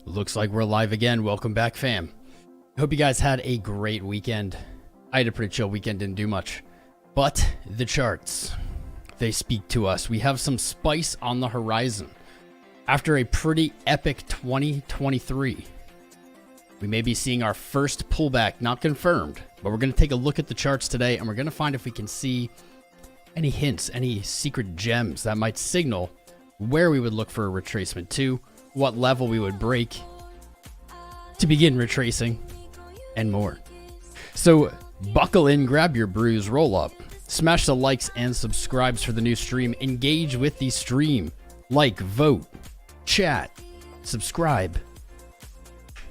Looks like we're live again. Welcome back, fam. Hope you guys had a great weekend. I had a pretty chill weekend, didn't do much. But the charts, they speak to us. We have some spice on the horizon. After a pretty epic 2023, we may be seeing our first pullback, not confirmed, but we're going to take a look at the charts today, and we're going to find if we can see any hints, any secret gems that might signal where we would look for a retracement to, what level we would break to begin retracing, and more. So buckle in, grab your brews, roll up, smash the likes and subscribes for the new stream, engage with the stream, like, vote, chat, subscribe,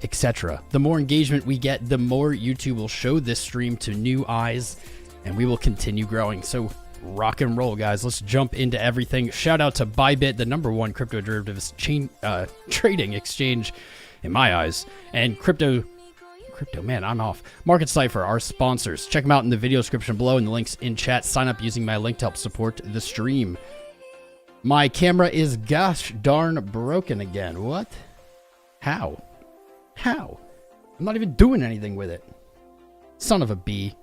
etc. The more engagement we get, the more YouTube will show this stream to new eyes, and we will continue growing. So rock and roll, guys. Let's jump into everything. Shout out to Bybit, the #1 crypto derivatives trading exchange in my eyes, and crypto man, I'm off. Marketcipher, our sponsors. Check them out in the video description below and the links in chat. Sign up using my link to help support the stream. My camera is gosh darn broken again. What? How? I'm not even doing anything with it. Son of a bee.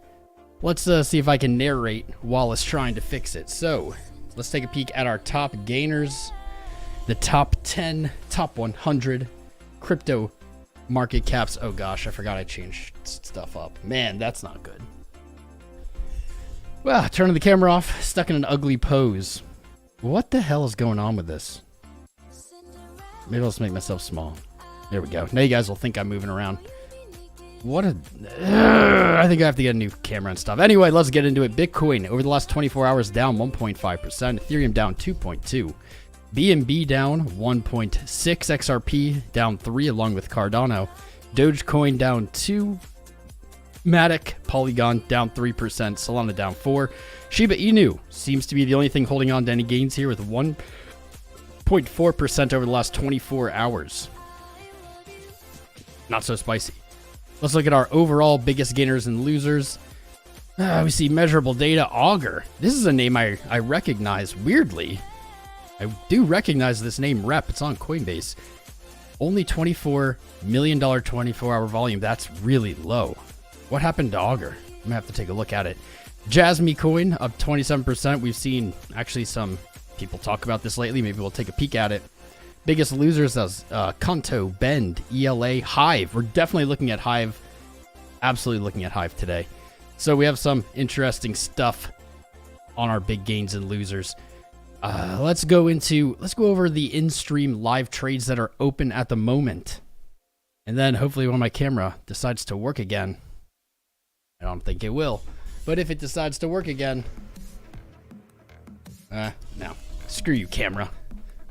Let's see if I can narrate while it's trying to fix it. So, let's take a peek at our top gainers, the top 10, top 100 crypto market caps. Oh gosh, I forgot I changed stuff up. Man, that's not good. Well, turning the camera off, stuck in an ugly pose. What the hell is going on with this? Maybe I'll just make myself small. There we go. Now you guys will think I'm moving around. What a... I think I have to get a new camera and stuff. Anyway, let's get into it. Bitcoin, over the last 24 hours, down 1.5%. Ethereum down 2.2%. BNB down 1.6%. XRP down 3%, along with Cardano. Dogecoin down 2%. MATIC, Polygon down 3%. Solana down 4%. Shiba Inu seems to be the only thing holding on to any gains here, with 1.4% over the last 24 hours. Not so spicy. Let's look at our overall biggest gainers and losers. We see measurable data. Augur. This is a name I recognize. Weirdly, I do recognize this name rep. It's on Coinbase. Only $24 million 24-hour volume. That's really low. What happened to Augur? I'm going to have to take a look at it. Jasmy Coin up 27%. We've seen actually some people talk about this lately. Maybe we'll take a peek at it. Biggest losers as Kanto, Bend, ELA, Hive. We're definitely looking at Hive. Absolutely looking at Hive today. So we have some interesting stuff on our big gains and losers. Let's go over the in-stream live trades that are open at the moment. And then hopefully when my camera decides to work again. I don't think it will. But if it decides to work again, no. Screw you, camera.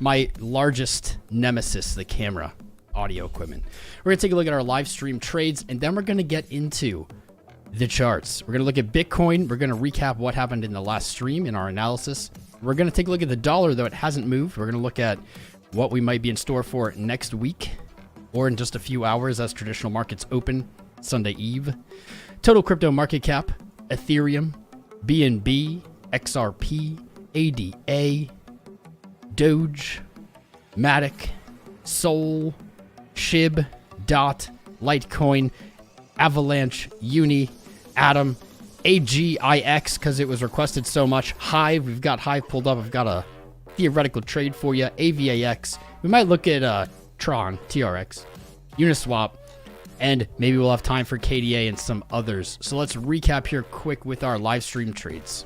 My largest nemesis, the camera, audio equipment. We're going to take a look at our live stream trades, and then we're going to get into the charts. We're going to look at Bitcoin. We're going to recap what happened in the last stream in our analysis. We're going to take a look at the dollar, though it hasn't moved. We're going to look at what we might be in store for next week or in just a few hours as traditional markets open Sunday Eve. Total crypto market cap, Ethereum, BNB, XRP, ADA, Doge, MATIC, Sol, SHIB, DOT, Litecoin, Avalanche, Uni, Atom, AGIX, because it was requested so much. Hive, we've got Hive pulled up. I've got a theoretical trade for you. AVAX. We might look at Tron, TRX, Uniswap, and maybe we'll have time for KDA and some others. So let's recap here quick with our live stream trades.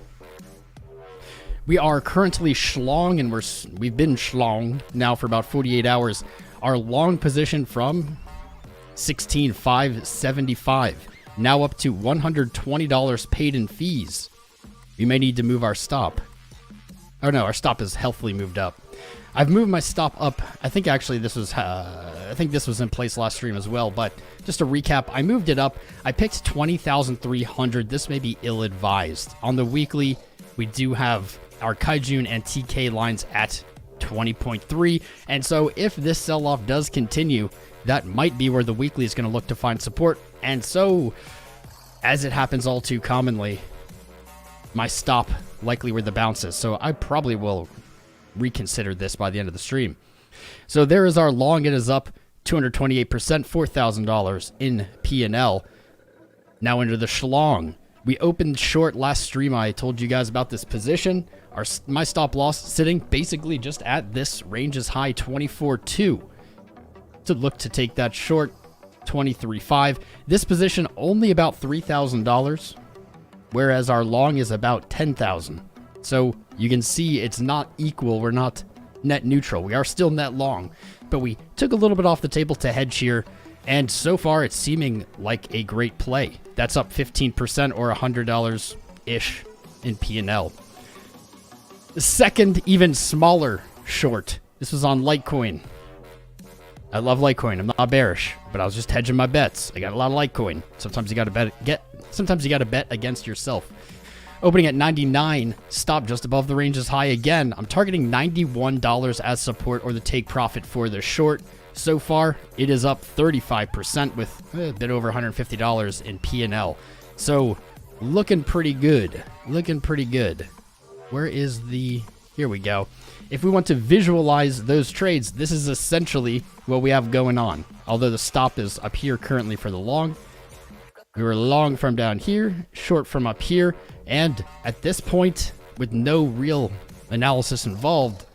We are currently schlong, and we've been schlong now for about 48 hours. Our long position from 16,575 now up to $120 paid in fees. We may need to move our stop. Oh no, our stop is healthily moved up. I've moved my stop up. I think actually this was in place last stream as well, but just to recap, I moved it up. I picked 20,300. This may be ill-advised. On the weekly, we do have our Kaijun and TK lines at 20.3, and so if this sell-off does continue, that might be where the weekly is going to look to find support. And so, as it happens all too commonly, my stop likely where the bounce is, so I probably will reconsider this by the end of the stream. So there is our long. It is up 228%, $4,000 in P&L. Now into the schlong. We opened short last stream. I told you guys about this position. My stop loss sitting basically just at this range's high, 24.2. To look to take that short, 23.5. This position only about $3,000, whereas our long is about $10,000. So you can see it's not equal. We're not net neutral. We are still net long, but we took a little bit off the table to hedge here. And so far, it's seeming like a great play. That's up 15% or $100-ish in P&L. The second, even smaller short. This was on Litecoin. I love Litecoin. I'm not bearish, but I was just hedging my bets. I got a lot of Litecoin. Sometimes you got to sometimes you got to bet against yourself. Opening at 99, stop just above the range's high again. I'm targeting $91 as support or the take profit for the short. So far, it is up 35% with a bit over $150 in P&L. So, looking pretty good. Looking pretty good. Where is the... Here we go. If we want to visualize those trades, this is essentially what we have going on. Although the stop is up here currently for the long. We were long from down here, short from up here, and at this point, with no real analysis involved,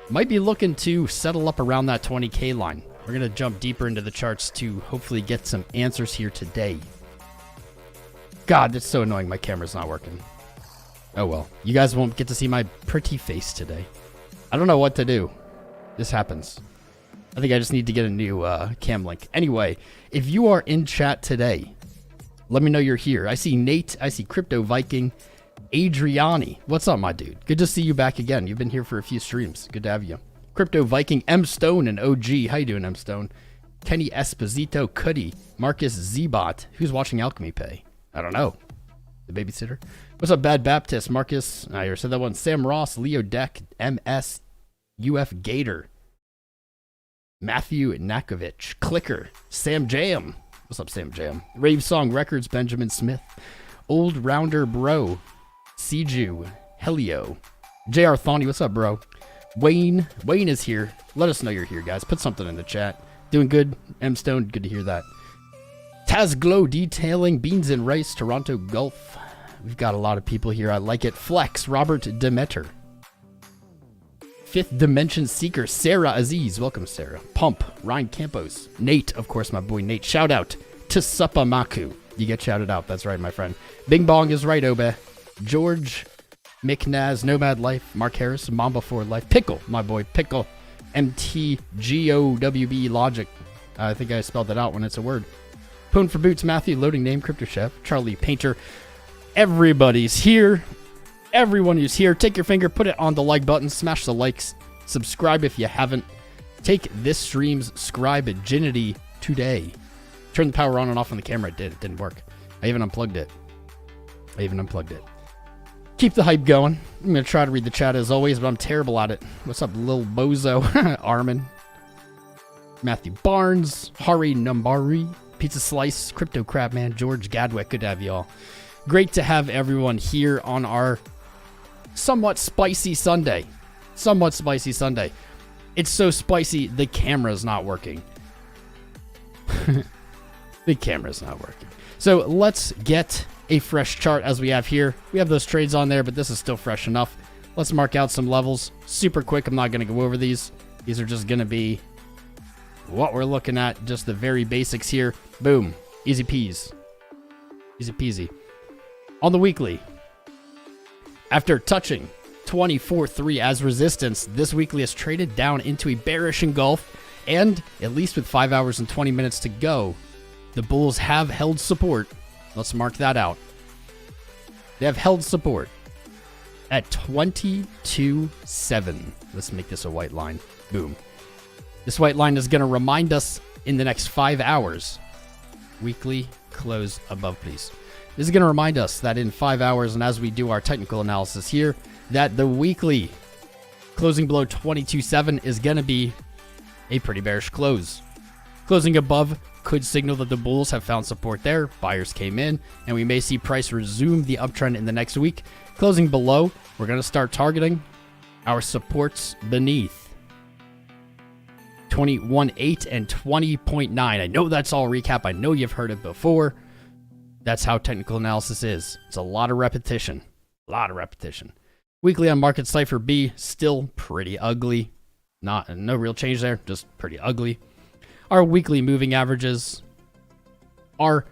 might be looking to settle up around that 20K line. We're going to jump deeper into the charts to hopefully get some answers here today. God, it's so annoying my camera's not working. Oh well, you guys won't get to see my pretty face today. I don't know what to do. This happens. I think I just need to get a new cam link. Anyway, if you are in chat today, let me know you're here. I see Nate, I see Crypto Viking, Adriani. What's up, my dude? Good to see you back again. You've been here for a few streams. Good to have you. Crypto Viking, M Stone, and OG. How you doing, M Stone? Kenny Esposito, Cuddy, Marcus Zbot. Who's watching Alchemy Pay? I don't know. The babysitter. What's up, Bad Baptist? Marcus. I already said that one. Sam Ross, Leo Deck, MS, UF Gator, Matthew Nakovich, Clicker, Sam Jam. What's up, Sam Jam? Rave Song Records, Benjamin Smith, Old Rounder Bro, Siju, Helio, JR Thawny. What's up, bro? Wayne is here. Let us know you're here, guys. Put something in the chat. Doing good, M Stone. Good to hear that. Taz Glow Detailing, Beans and Rice, Toronto Gulf. We've got a lot of people here. I like it. Flex, Robert Demeter. Fifth Dimension Seeker, Sarah Aziz. Welcome, Sarah. Pump, Ryan Campos. Nate, of course, my boy Nate. Shout out to Supamaku. You get shouted out. That's right, my friend. Bing Bong is right, Obe. George McNaz, Nomad Life. Mark Harris, Mamba for Life. Pickle, my boy. Pickle. MTGOWB Logic. I think I spelled that out when it's a word. Pwn for Boots, Matthew, Loading Name, Crypto Chef, Charlie Painter. Everybody's here. Everyone who's here, take your finger, put it on the like button, smash the likes, subscribe if you haven't. Take this stream's scribe-ginity today. Turn the power on and off on the camera. It didn't work. I even unplugged it. Keep the hype going. I'm going to try to read the chat as always, but I'm terrible at it. What's up, Lil Bozo? Armin. Matthew Barnes. Hari Numbari. Pizza Slice. Crypto Crab Man. George Gadwick. Good to have y'all. Great to have everyone here on our somewhat spicy Sunday. It's so spicy, the camera's not working. So let's get a fresh chart as we have here. We have those trades on there, but this is still fresh enough. Let's mark out some levels super quick. I'm not going to go over these. These are just going to be what we're looking at. Just the very basics here. Boom. Easy peasy. On the weekly, after touching 24.3 as resistance, this weekly has traded down into a bearish engulf, and at least with 5 hours and 20 minutes to go, the bulls have held support. Let's mark that out. They have held support at 22.7. Let's make this a white line. Boom. This white line is going to remind us in the next 5 hours. Weekly close above, please. This is going to remind us that in 5 hours, and as we do our technical analysis here, that the weekly closing below 22.7 is going to be a pretty bearish close. Closing above could signal that the bulls have found support there. Buyers came in, and we may see price resume the uptrend in the next week. Closing below, we're going to start targeting our supports beneath 21.8 and 20.9. I know that's all recap. I know you've heard it before. That's how technical analysis is. It's a lot of repetition. A lot of repetition. Weekly on Marketcipher B, still pretty ugly. No real change there, just pretty ugly. Our weekly moving averages are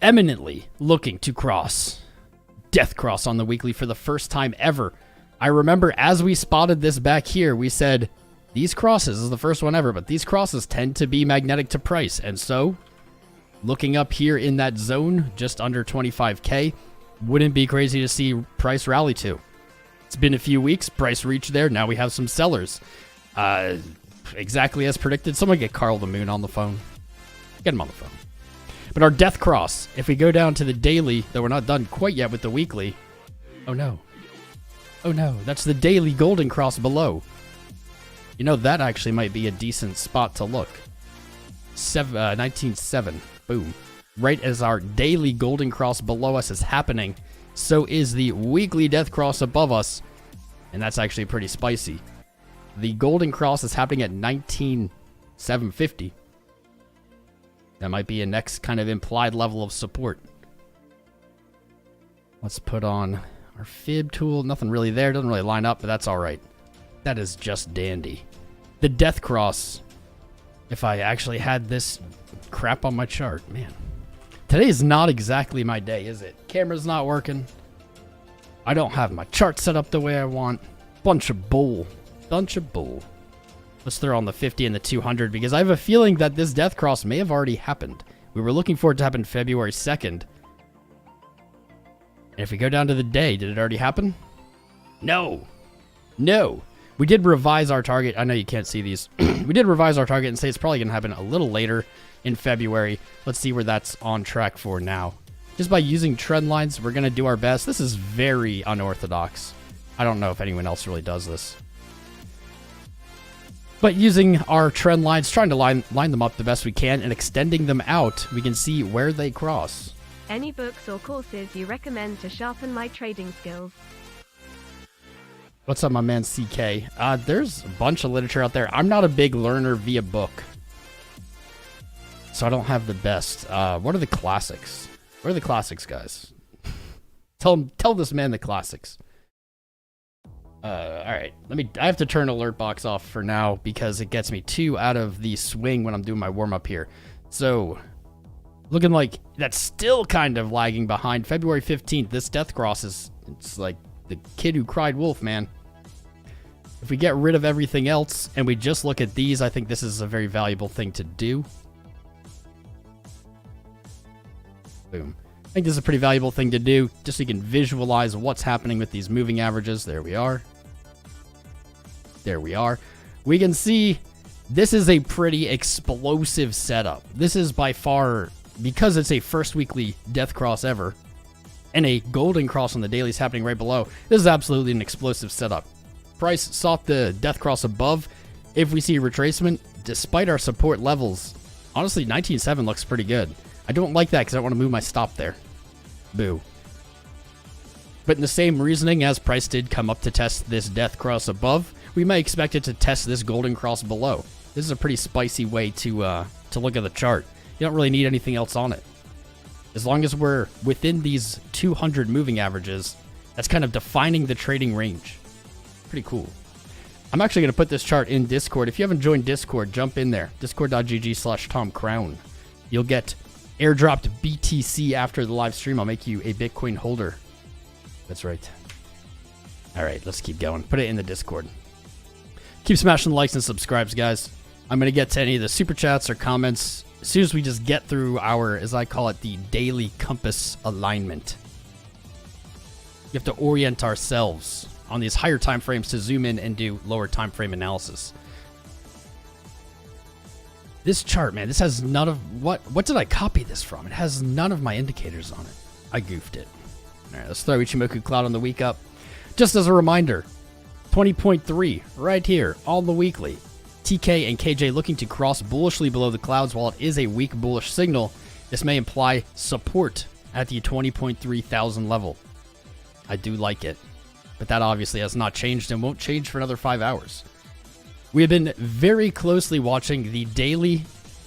eminently looking to cross death cross on the weekly for the first time ever. I remember as we spotted this back here, we said these crosses, this is the first one ever, but these crosses tend to be magnetic to price. And so looking up here in that zone, just under 25K, wouldn't be crazy to see price rally to. It's been a few weeks, price reached there, now we have some sellers. Exactly as predicted. Someone get Carl the Moon on the phone. Get him on the phone. But our death cross, if we go down to the daily, though we're not done quite yet with the weekly. Oh no. Oh no, that's the daily golden cross below. You know, that actually might be a decent spot to look. 19.7. Boom. Right as our daily golden cross below us is happening, so is the weekly death cross above us. And that's actually pretty spicy. The golden cross is happening at 19.750. That might be a next kind of implied level of support. Let's put on our fib tool. Nothing really there. Doesn't really line up, but that's all right. That is just dandy. The death cross. If I actually had this crap on my chart, man. Today is not exactly my day, is it? Camera's not working. I don't have my chart set up the way I want. Bunch of bull. Bunch of bull. Let's throw on the 50 and the 200 because I have a feeling that this death cross may have already happened. We were looking for it to happen February 2nd. And if we go down to the day, did it already happen? No. No. We did revise our target. I know you can't see these. We did revise our target and say it's probably going to happen a little later in February. Let's see where that's on track for now. Just by using trend lines, we're going to do our best. This is very unorthodox. I don't know if anyone else really does this. But using our trend lines, trying to line them up the best we can and extending them out, we can see where they cross. Any books or courses you recommend to sharpen my trading skills? What's up, my man CK? There's a bunch of literature out there. I'm not a big learner via book, so I don't have the best. What are the classics? What are the classics, guys? Tell this man the classics. All right. I have to turn alert box off for now because it gets me too out of the swing when I'm doing my warm up here. So, looking like that's still kind of lagging behind. February 15th, this death cross it's like the kid who cried wolf, man. If we get rid of everything else and we just look at these, I think this is a very valuable thing to do. Boom. I think this is a pretty valuable thing to do, just so you can visualize what's happening with these moving averages. There we are. There we are. We can see this is a pretty explosive setup. This is by far, because it's a first weekly death cross ever, and a golden cross on the daily is happening right below, this is absolutely an explosive setup. Price sought the death cross above. If we see retracement, despite our support levels, honestly, 19.7 looks pretty good. I don't like that because I want to move my stop there. Boo. But in the same reasoning as price did come up to test this death cross above, we might expect it to test this golden cross below. This is a pretty spicy way to look at the chart. You don't really need anything else on it. As long as we're within these 200 moving averages, that's kind of defining the trading range. Pretty cool. I'm actually going to put this chart in Discord. If you haven't joined Discord, jump in there. Discord.gg/TomCrown. You'll get airdropped BTC after the live stream. I'll make you a Bitcoin holder. That's right. All right, let's keep going. Put it in the Discord. Keep smashing the likes and subscribes, guys. I'm going to get to any of the super chats or comments as soon as we just get through our, as I call it, the daily compass alignment. We have to orient ourselves on these higher time frames to zoom in and do lower time frame analysis. This chart, man, this has none of... What did I copy this from? It has none of my indicators on it. I goofed it. All right, let's throw Ichimoku Cloud on the week up. Just as a reminder, 20.3 right here on the weekly. TK and KJ looking to cross bullishly below the clouds. While it is a weak bullish signal, this may imply support at the 20.3 thousand level. I do like it, but that obviously has not changed and won't change for another 5 hours. We have been very closely watching the daily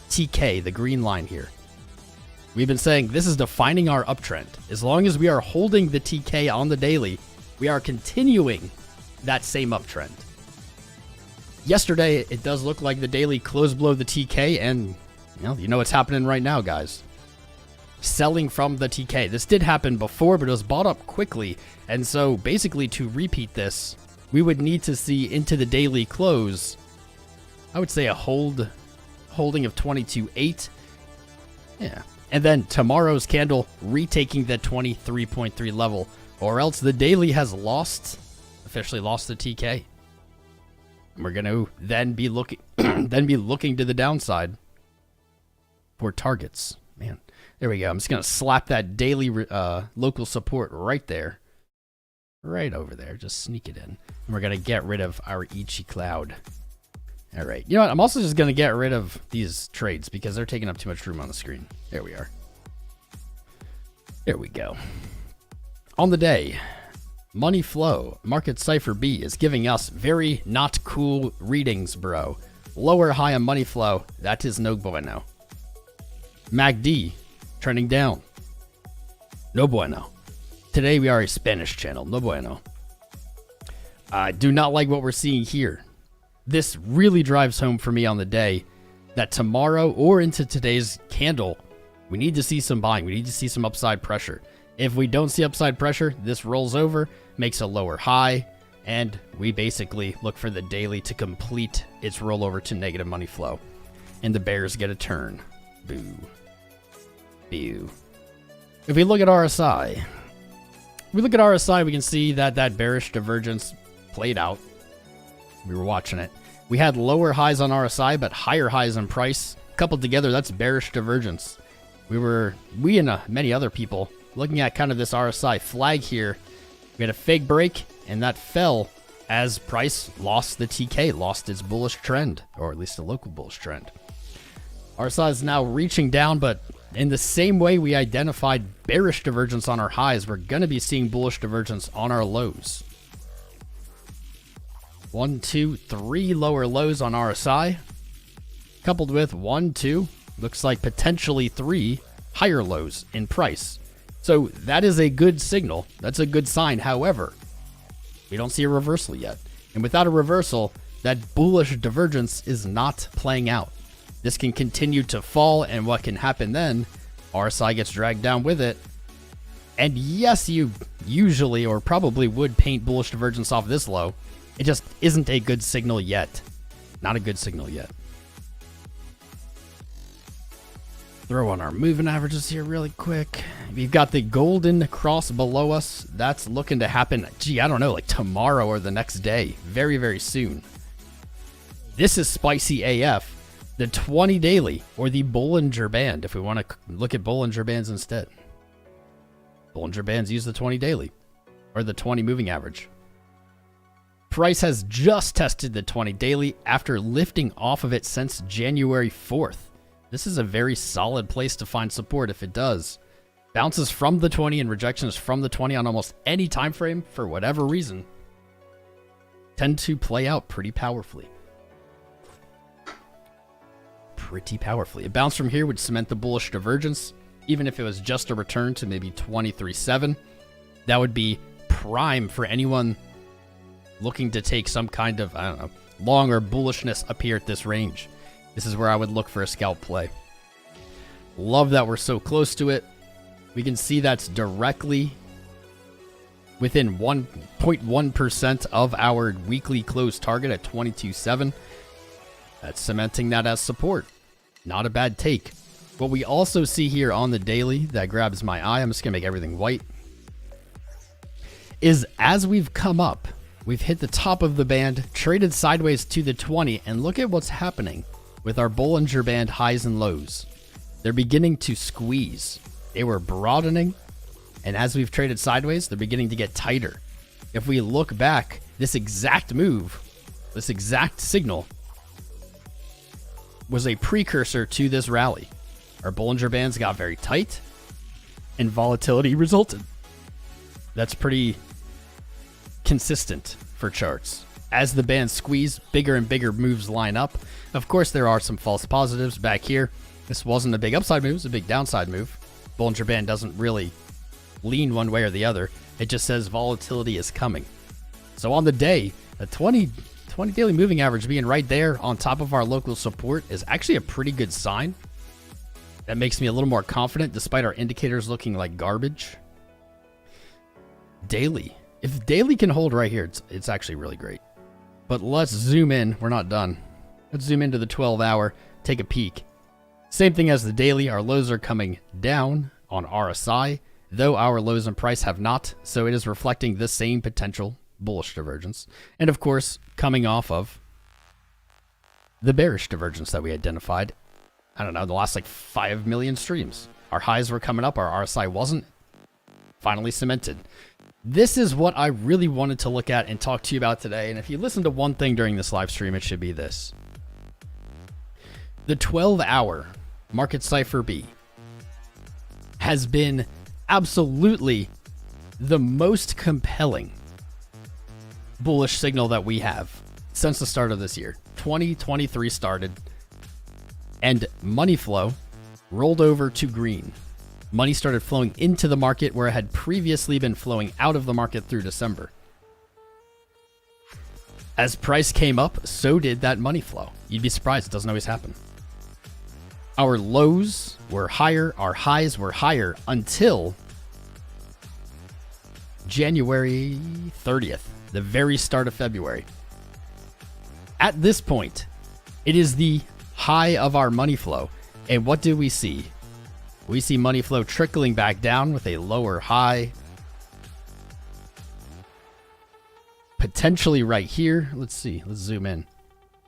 TK, the green line here. We've been saying this is defining our uptrend. As long as we are holding the TK on the daily, we are continuing that same uptrend. Yesterday, it does look like the daily closed below the TK, and you know what's happening right now, guys. Selling from the TK. This did happen before, but it was bought up quickly, and so basically to repeat this, we would need to see into the daily close, I would say a holding of 22.8. Yeah. And then tomorrow's candle retaking the 23.3 level, or else the daily has officially lost the TK. We're going to then be looking to the downside for targets. Man, there we go. I'm just going to slap that daily local support right there. Right over there. Just sneak it in. And we're going to get rid of our Ichi cloud. All right. You know what? I'm also just going to get rid of these trades because they're taking up too much room on the screen. There we are. There we go. On the day, money flow, Marketcipher B is giving us very not cool readings, bro. Lower high on money flow. That is no bueno. MACD trending down. No bueno. Today we are a Spanish channel. No bueno. I do not like what we're seeing here. This really drives home for me on the day that tomorrow or into today's candle, we need to see some buying. We need to see some upside pressure. If we don't see upside pressure, this rolls over, makes a lower high, and we basically look for the daily to complete its rollover to negative money flow. And the bears get a turn. Boo. Boo. If we look at RSI, we can see that that bearish divergence played out. We were watching it. We had lower highs on RSI, but higher highs on price. Coupled together, that's bearish divergence. We and many other people looking at kind of this RSI flag here. We had a fake break, and that fell as price lost the TK, lost its bullish trend, or at least a local bullish trend. RSI is now reaching down, but in the same way we identified bearish divergence on our highs, we're going to be seeing bullish divergence on our lows. 1, 2, 3 lower lows on RSI, coupled with 1, 2, looks like potentially 3 higher lows in price. So that is a good signal. That's a good sign. However, we don't see a reversal yet. And without a reversal, that bullish divergence is not playing out. This can continue to fall, and what can happen then, RSI gets dragged down with it. And yes, you usually or probably would paint bullish divergence off this low. It just isn't a good signal yet. Not a good signal yet. Throw on our moving averages here really quick. We've got the golden cross below us. That's looking to happen, I don't know, like tomorrow or the next day. Very, very soon. This is spicy AF. The 20 daily, or the Bollinger Band, if we want to look at Bollinger Bands instead. Bollinger Bands use the 20 daily, or the 20 moving average. Price has just tested the 20 daily after lifting off of it since January 4th. This is a very solid place to find support if it does. Bounces from the 20 and rejections from the 20 on almost any time frame, for whatever reason, tend to play out pretty powerfully. A bounce from here would cement the bullish divergence. Even if it was just a return to maybe 23.7, that would be prime for anyone looking to take some kind of, I don't know, long or bullishness up here at this range. This is where I would look for a scalp play. Love that we're so close to it. We can see that's directly within 1.1% of our weekly close target at 22.7. That's cementing that as support. Not a bad take. What we also see here on the daily that grabs my eye, I'm just going to make everything white, is as we've come up, we've hit the top of the band, traded sideways to the 20, and look at what's happening with our Bollinger Band highs and lows. They're beginning to squeeze. They were broadening, and as we've traded sideways, they're beginning to get tighter. If we look back, this exact move, this exact signal, was a precursor to this rally. Our Bollinger Bands got very tight, and volatility resulted. That's pretty consistent for charts. As the bands squeeze, bigger and bigger moves line up. Of course, there are some false positives back here. This wasn't a big upside move, it's a big downside move. Bollinger Band doesn't really lean one way or the other. It just says volatility is coming. So on the day, a 20 daily moving average being right there on top of our local support is actually a pretty good sign. That makes me a little more confident despite our indicators looking like garbage. Daily. If daily can hold right here, it's actually really great. But let's zoom in. We're not done. Let's zoom into the 12-hour, take a peek. Same thing as the daily. Our lows are coming down on RSI, though our lows in price have not. So it is reflecting the same potential bullish divergence. And of course, coming off of the bearish divergence that we identified, I don't know, the last like 5 million streams. Our highs were coming up, our RSI wasn't. Finally cemented. This is what I really wanted to look at and talk to you about today. And if you listen to one thing during this live stream, it should be this. The 12-hour Marketcipher B has been absolutely the most compelling bullish signal that we have since the start of this year. 2023 started and money flow rolled over to green. Money started flowing into the market where it had previously been flowing out of the market through December. As price came up, so did that money flow. You'd be surprised, it doesn't always happen. Our lows were higher, our highs were higher until January 30th, the very start of February. At this point, it is the high of our money flow. And what do we see? We see money flow trickling back down with a lower high. Potentially right here. Let's see. Let's zoom in.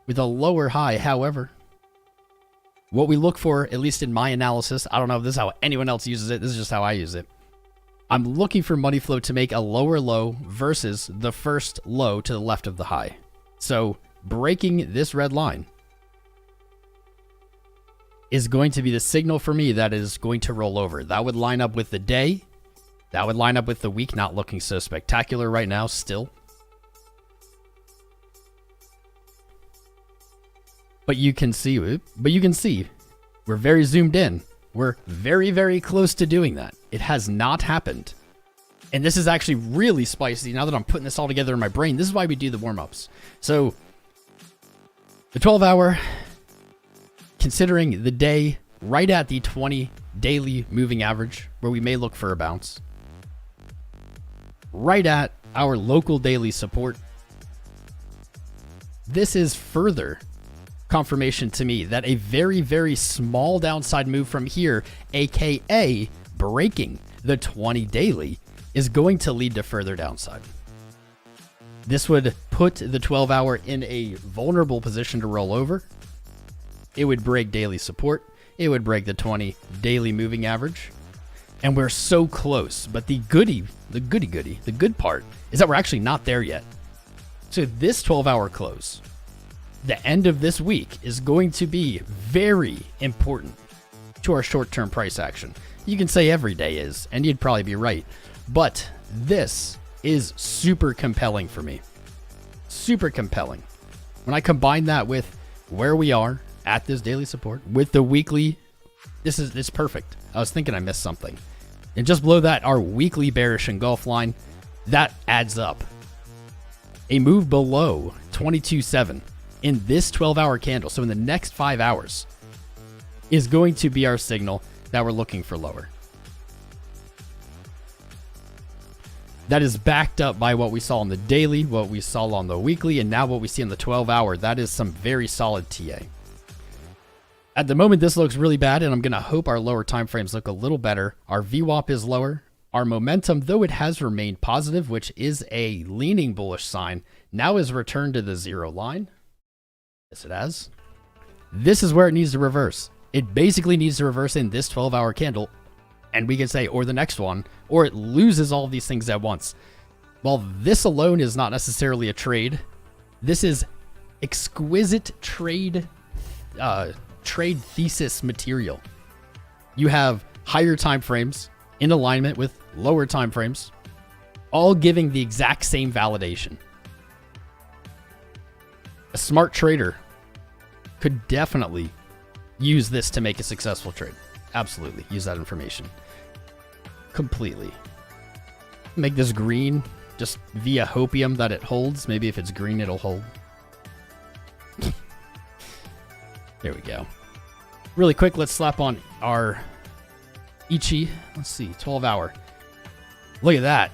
With a lower high, however, what we look for, at least in my analysis, I don't know if this is how anyone else uses it. This is just how I use it. I'm looking for money flow to make a lower low versus the first low to the left of the high. So breaking this red line is going to be the signal for me that is going to roll over. That would line up with the day. That would line up with the week, not looking so spectacular right now still. But you can see, we're very zoomed in. We're very, very close to doing that. It has not happened. And this is actually really spicy now that I'm putting this all together in my brain. This is why we do the warm-ups. So the 12-hour, considering the day right at the 20 daily moving average, where we may look for a bounce, right at our local daily support, this is further confirmation to me that a very, very small downside move from here, aka breaking the 20 daily, is going to lead to further downside. This would put the 12-hour in a vulnerable position to roll over. It would break daily support. It would break the 20 daily moving average. And we're so close. But the good part is that we're actually not there yet. So this 12-hour close, the end of this week, is going to be very important to our short-term price action. You can say every day is, and you'd probably be right. But this is super compelling for me. Super compelling. When I combine that with where we are at this daily support, with the weekly, it's perfect. I was thinking I missed something. And just below that, our weekly bearish engulf line, that adds up. A move below 22.7 in this 12-hour candle, so in the next 5 hours, is going to be our signal that we're looking for lower. That is backed up by what we saw on the daily, what we saw on the weekly, and now what we see on the 12-hour. That is some very solid TA. At the moment, this looks really bad, and I'm going to hope our lower time frames look a little better. Our VWAP is lower. Our momentum, though it has remained positive, which is a leaning bullish sign, now is returned to the zero line. Yes, it has. This is where it needs to reverse. It basically needs to reverse in this 12-hour candle, and we can say, or the next one, or it loses all of these things at once. While this alone is not necessarily a trade, this is exquisite trade thesis material. You have higher time frames in alignment with lower time frames, all giving the exact same validation. A smart trader could definitely use this to make a successful trade. Absolutely. Use that information. Completely. Make this green just via hopium that it holds. Maybe if it's green, it'll hold. There we go. Really quick, let's slap on our Ichi. Let's see, 12 hour. Look at that.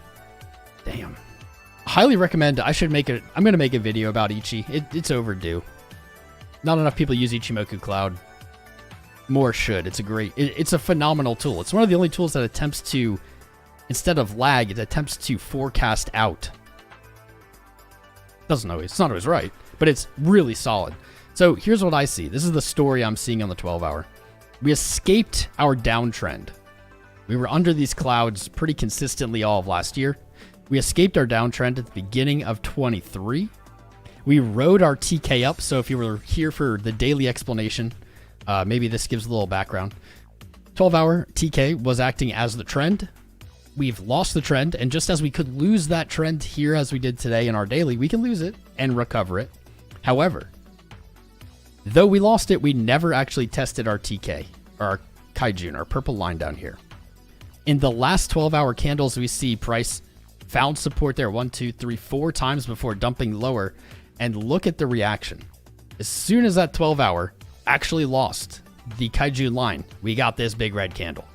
Damn. Highly recommend. I'm going to make a video about Ichi. It's overdue. Not enough people use Ichimoku Cloud. More should. It's a phenomenal tool. It's one of the only tools that attempts to, instead of lag, it attempts to forecast out. It's not always right, but it's really solid. So here's what I see. This is the story I'm seeing on the 12 hour. We escaped our downtrend. We were under these clouds pretty consistently all of last year. We escaped our downtrend at the beginning of 23. We rode our TK up. So if you were here for the daily explanation, maybe this gives a little background. 12 hour TK was acting as the trend. We've lost the trend. And just as we could lose that trend here as we did today in our daily, we can lose it and recover it. However, though we lost it, we never actually tested our TK, or our Kaijun, our purple line down here. In the last 12 hour candles, we see price found support there 1, 2, 3, 4 times before dumping lower. And look at the reaction. As soon as that 12 hour actually lost the Kaijun line, we got this big red candle.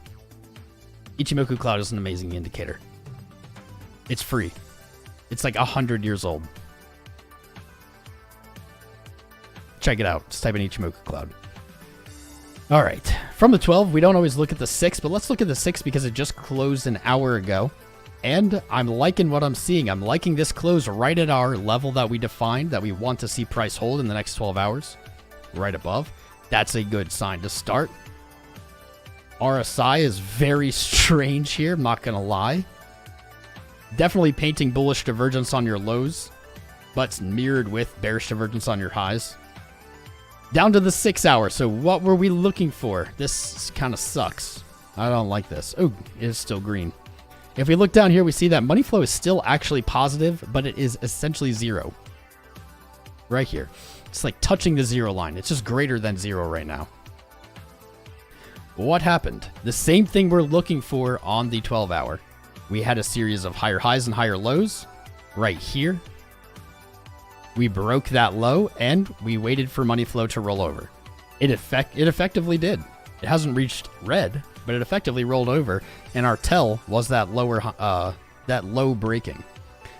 Ichimoku Cloud is an amazing indicator. It's free. It's like 100 years old. Check it out. Just type in Ichimoku Cloud. All right. From the 12, we don't always look at the 6, but let's look at the 6 because it just closed an hour ago. And I'm liking what I'm seeing. I'm liking this close right at our level that we defined, that we want to see price hold in the next 12 hours. Right above. That's a good sign to start. RSI is very strange here, I'm not going to lie. Definitely painting bullish divergence on your lows, but mirrored with bearish divergence on your highs. Down to the 6 hour. So what were we looking for? This kind of sucks. I don't like this. Oh, it is still green. If we look down here, we see that money flow is still actually positive, but it is essentially zero. Right here. It's like touching the zero line. It's just greater than zero right now. What happened? The same thing we're looking for on the 12 hour. We had a series of higher highs and higher lows right here. We broke that low and we waited for money flow to roll over. It effectively did. It hasn't reached red, but it effectively rolled over, and our tell was that low breaking.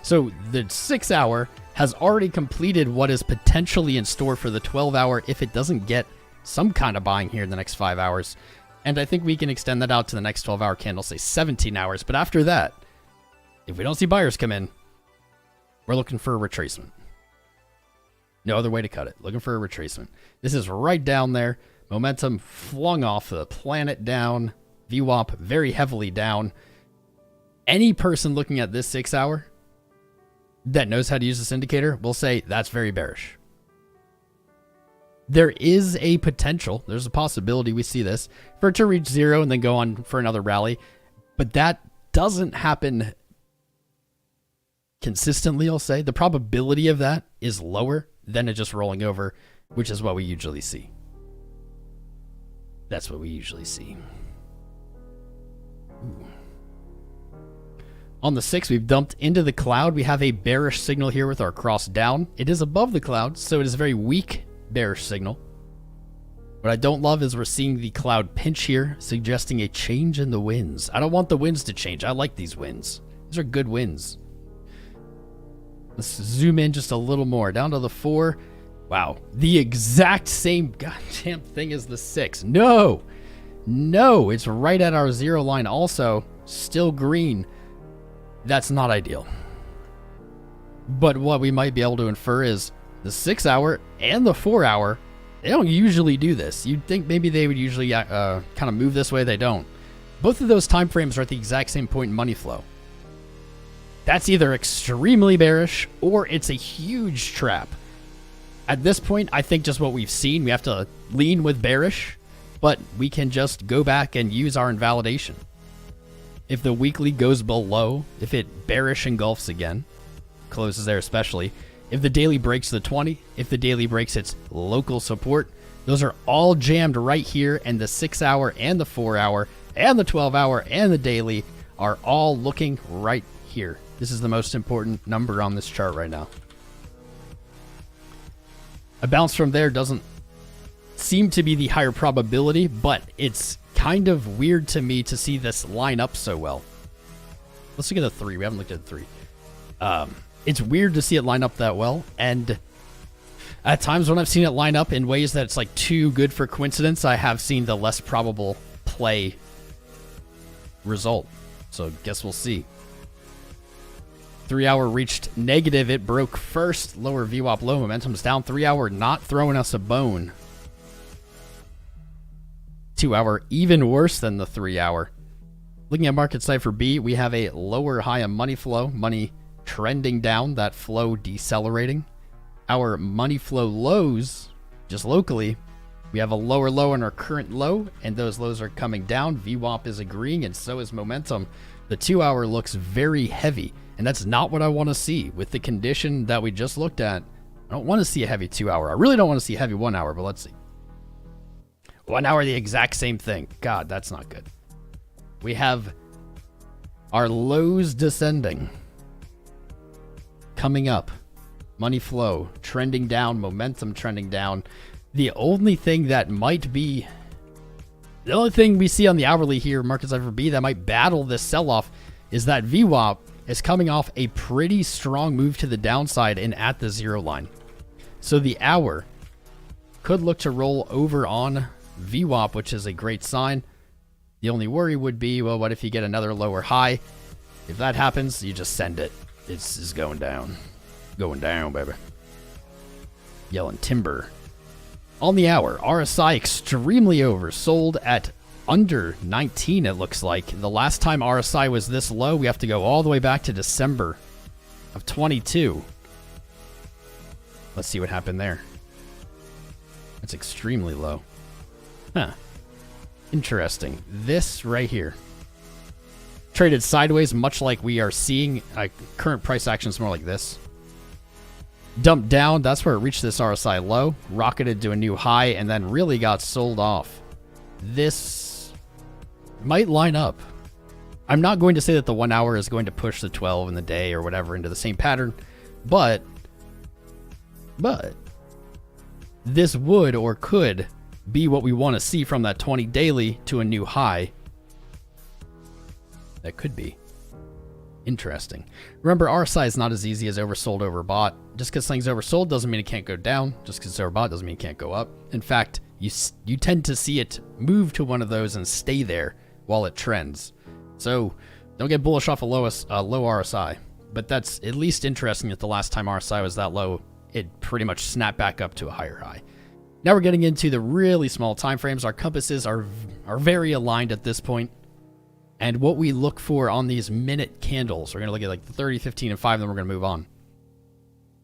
So the 6 hour has already completed what is potentially in store for the 12 hour if it doesn't get some kind of buying here in the next 5 hours. And I think we can extend that out to the next 12 hour candle, say 17 hours. But after that, if we don't see buyers come in, we're looking for a retracement. No other way to cut it. Looking for a retracement. This is right down there. Momentum flung off the planet down. VWAP very heavily down. Any person looking at this 6 hour that knows how to use this indicator will say that's very bearish. There is a potential, there's a possibility we see this, for it to reach zero and then go on for another rally. But that doesn't happen consistently, I'll say. The probability of that is lower than it just rolling over, which is what we usually see. That's what we usually see. Ooh. On the 6, we've dumped into the cloud. We have a bearish signal here with our cross down. It is above the cloud, so it is a very weak bearish signal. What I don't love is we're seeing the cloud pinch here, suggesting a change in the winds. I don't want the winds to change. I like these winds. These are good winds. Let's zoom in just a little more. Down to the 4. Wow. The exact same goddamn thing as the 6. No! No! It's right at our zero line also. Still green. That's not ideal. But what we might be able to infer is the 6 hour and the 4 hour, they don't usually do this. You'd think maybe they would usually kind of move this way. They don't. Both of those time frames are at the exact same point in money flow. That's either extremely bearish or it's a huge trap. At this point, I think just what we've seen, we have to lean with bearish, but we can just go back and use our invalidation. If the weekly goes below, if it bearish engulfs again, closes there especially, if the daily breaks the 20, if the daily breaks its local support, those are all jammed right here, and the 6 hour and the 4 hour and the 12 hour and the daily are all looking right here. This is the most important number on this chart right now. A bounce from there doesn't seem to be the higher probability, but it's kind of weird to me to see this line up so well. Let's look at the 3. We haven't looked at the 3. It's weird to see it line up that well, and at times when I've seen it line up in ways that it's like too good for coincidence, I have seen the less probable play result. So guess we'll see. 3 hour reached negative. It broke first. Lower VWAP low. Momentum's down. 3 hour not throwing us a bone. 2 hour even worse than the 3 hour. Looking at Marketcipher B, we have a lower high of money flow. Money trending down. That flow decelerating. Our money flow lows, just locally, we have a lower low in our current low, and those lows are coming down. VWAP is agreeing, and so is momentum. The 2 hour looks very heavy, and that's not what I want to see. With the condition that we just looked at, I don't want to see a heavy 2 hour. I really don't want to see a heavy 1 hour, but let's see. 1 hour, the exact same thing. God, that's not good. We have our lows descending, coming up. Money flow trending down, momentum trending down. The only thing that might be, the only thing we see on the hourly here, Marketcipher B, that might battle this sell-off is that VWAP is coming off a pretty strong move to the downside and at the 0 line. So the hour could look to roll over on VWAP, which is a great sign. The only worry would be, well, what if you get another lower high? If that happens, you just send it. It's going down. Going down, baby. Yelling timber. On the hour, RSI extremely oversold at under 19, it looks like. The last time RSI was this low, we have to go all the way back to December of 22. Let's see what happened there. That's extremely low. Huh. Interesting. This right here. Traded sideways, much like we are seeing. Current price action is more like this. Dumped down, that's where it reached this RSI low, rocketed to a new high, and then really got sold off. This might line up. I'm not going to say that the 1 hour is going to push the 12 in the day or whatever into the same pattern, but this would or could be what we want to see from that 20 daily to a new high. That could be interesting. Remember, RSI is not as easy as oversold, overbought. Just because things oversold doesn't mean it can't go down. Just because it's overbought doesn't mean it can't go up. In fact, you tend to see it move to one of those and stay there while it trends. So don't get bullish off a low RSI. But that's at least interesting that the last time RSI was that low, it pretty much snapped back up to a higher high. Now we're getting into the really small time frames. Our compasses are very aligned at this point. And what we look for on these minute candles, we're going to look at like the 30, 15, and 5, then we're going to move on,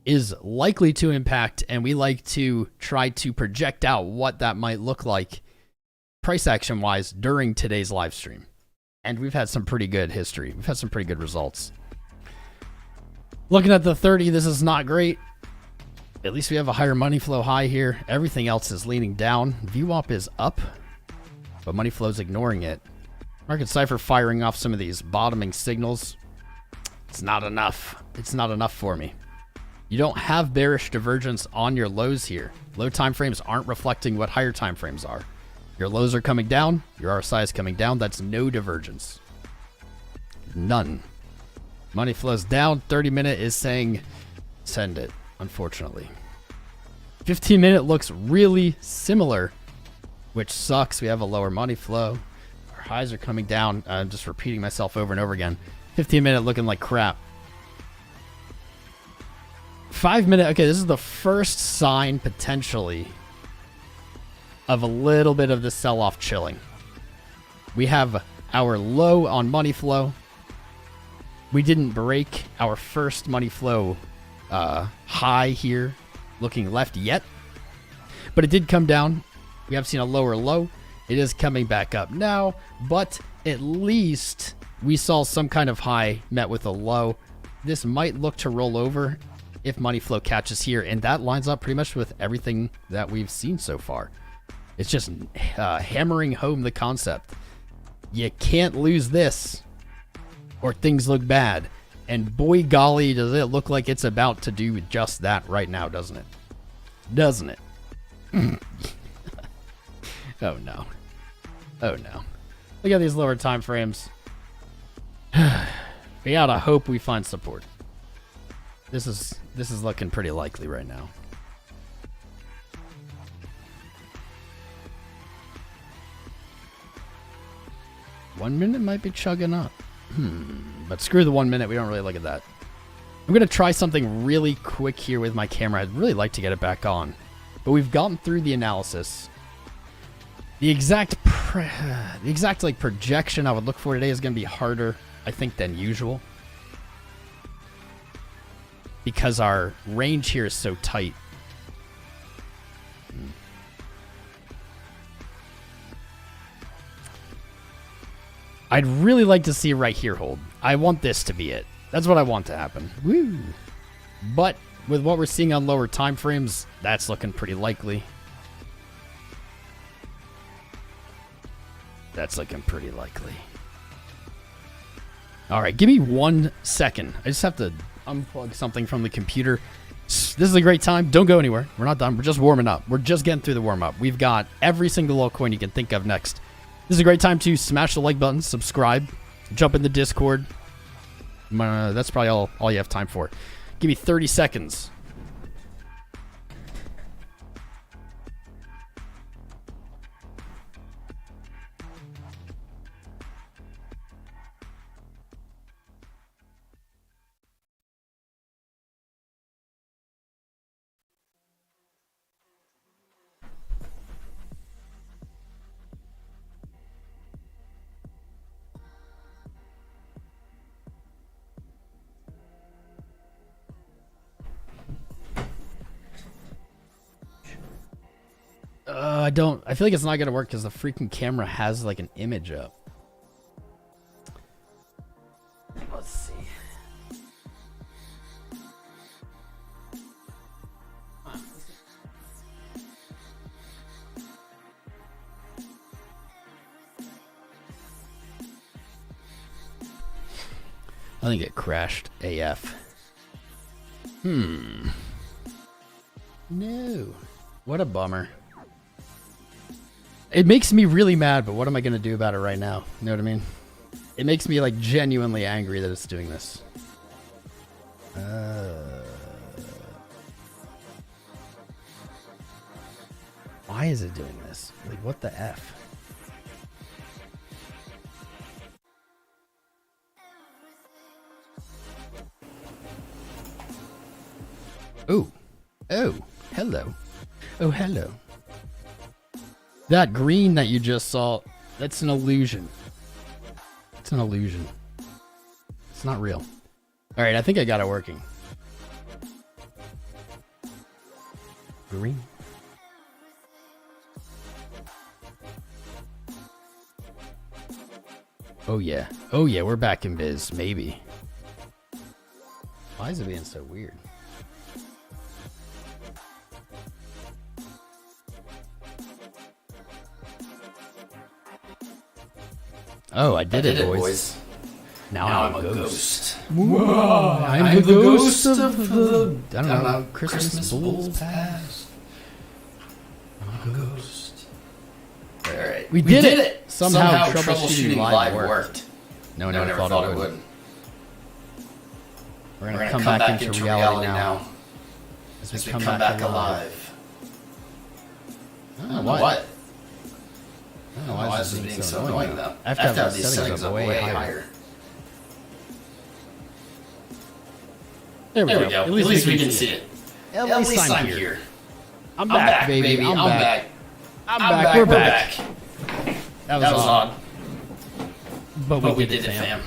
is likely to impact, and we like to try to project out what that might look like price action-wise during today's live stream. And we've had some pretty good history. We've had some pretty good results. Looking at the 30, this is not great. At least we have a higher money flow high here. Everything else is leaning down. VWAP is up, but money flow is ignoring it. Marketcipher firing off some of these bottoming signals. It's not enough. It's not enough for me. You don't have bearish divergence on your lows here. Low time frames aren't reflecting what higher time frames are. Your lows are coming down. Your RSI is coming down. That's no divergence. None. Money flows down. 30-minute is saying send it, unfortunately. 15-minute looks really similar, which sucks. We have a lower money flow. Highs are coming down. I'm just repeating myself over and over again. 15-minute looking like crap. 5-minute, okay, this is the first sign potentially of a little bit of the sell-off chilling. We have our low on money flow. We didn't break our first money flow high here, looking left yet, but it did come down. We have seen a lower low. It is coming back up now, but at least we saw some kind of high met with a low. This might look to roll over if money flow catches here. And that lines up pretty much with everything that we've seen so far. It's just hammering home the concept. You can't lose this or things look bad. And boy golly, does it look like it's about to do just that right now, doesn't it? Doesn't it? Oh no. Oh no. Look at these lower time frames. We gotta hope we find support. This is looking pretty likely right now. One minute might be chugging up. But screw the 1 minute. We don't really look at that. I'm going to try something really quick here with my camera. I'd really like to get it back on. But we've gotten through the analysis. The exact like projection I would look for today is going to be harder, I think, than usual. Because our range here is so tight. I'd really like to see right here hold. I want this to be it. That's what I want to happen. Woo! But with what we're seeing on lower time frames, that's looking pretty likely. That's looking pretty likely. All right, give me 1 second. I just have to unplug something from the computer. This is a great time. Don't go anywhere. We're not done. We're just warming up. We're just getting through the warm-up. We've got every single altcoin you can think of next. This is a great time to smash the like button, subscribe, jump in the Discord. That's probably all you have time for. Give me 30 seconds. I feel like it's not gonna work because the freaking camera has like an image up. Let's see. I think it crashed AF. No. What a bummer. It makes me really mad, but what am I going to do about it right now? You know what I mean? It makes me like genuinely angry that it's doing this. Why is it doing this? Like, what the F? Oh. Oh. Hello. Oh, hello. That green that you just saw, that's an illusion. It's an illusion. It's not real. All right, I think I got it working. Green. Oh yeah. Oh yeah, we're back in biz, maybe. Why is it being so weird? Oh, I did it, boys. Now I'm a ghost. Whoa, I'm the ghost of the, I don't know, Christmas Bulls past. I'm a ghost. Alright, we did it! Somehow troubleshooting live worked. No one ever thought it would. We're gonna come back into reality now. As we come back alive. I don't know what. I don't know why this is being so annoying though. I have to have these settings up way higher. There we go. At least we can see it. At least I'm here. I'm back, baby. I'm back. I'm back. We're back. That was odd. But we did it, fam.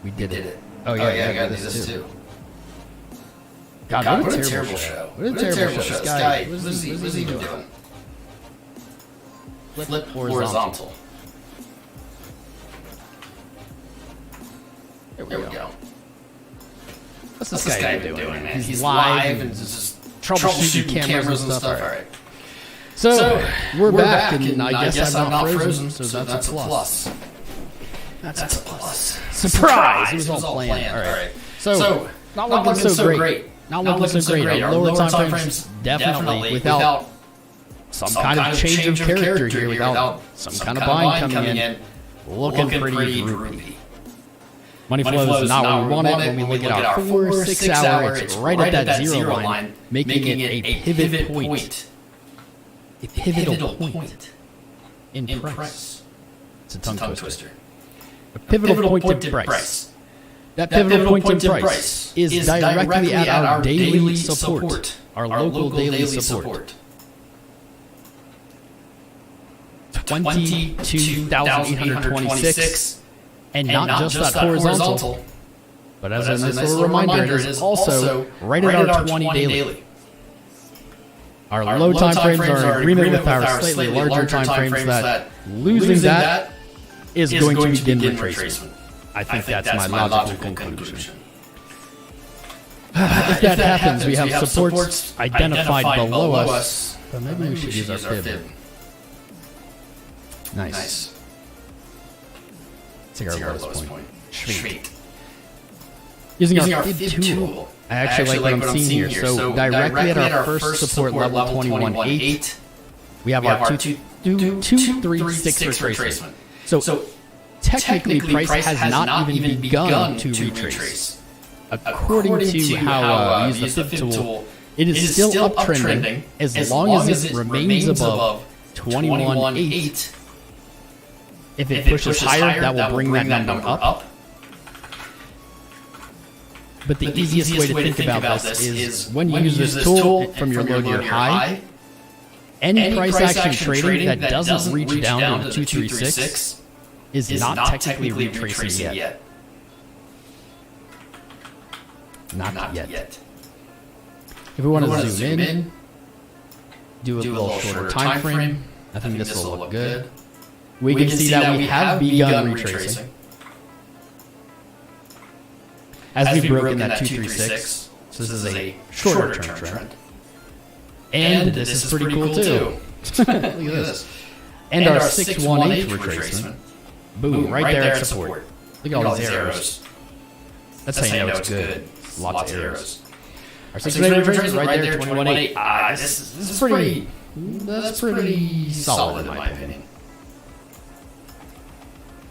We did it. Oh yeah, I got this too. God, what a terrible show. What a terrible show. This guy, what is he doing? Flip horizontal. There we go. What's this guy doing, man? He's live and just troubleshooting cameras and stuff. All right. So we're back, and I guess I'm not frozen, so that's a plus. That's a plus. Surprise! It was all planned. All right. So not looking so great. Not looking so great. Our lower time frames definitely without some kind of change of character here, without some kind of buying coming in, looking pretty droopy. Money flow is not what we want it. When we look at our 4, 6 hour, it's right at that zero line, making it a pivot point. A pivotal point in price. It's a tongue twister. A pivotal point in price. That pivotal point in price is directly at our daily support, our local daily support. 22,826. And not just that horizontal, but as a nice little reminder, it is also right at our 20 daily. Our low time frames are in agreement with our slightly larger time frames that losing that is going to begin retracement. I think that's my logical conclusion. If that happens, we have supports identified below us, but maybe we should use our fib. Nice. Take our lowest point. Sweet. Using our fib tool. I actually like what I'm seeing here. So directly at our first support level 21.8, we have our 236 retracement. So technically, price has not even begun to retrace. According to how we use the fib tool, it is still uptrending as long as it remains above 21.8. If it pushes higher, that will bring that number up. But the easiest way to think about this is when you use this tool from your low to your high, any price action trading that doesn't reach down to 236 is not technically retracing yet. Not yet. If we want to zoom in, do a little shorter time frame, I think this will look good. We can see that we have begun retracing. As we've broken that 236, so this is a shorter term trend. And this is pretty cool too. Look at this. And our 618 retracement. Boom, right there at support. Look at all these arrows. That's how you know it's good. Lots of arrows. Our 618 retracement right there, 21.8. This is pretty, that's pretty solid in my opinion.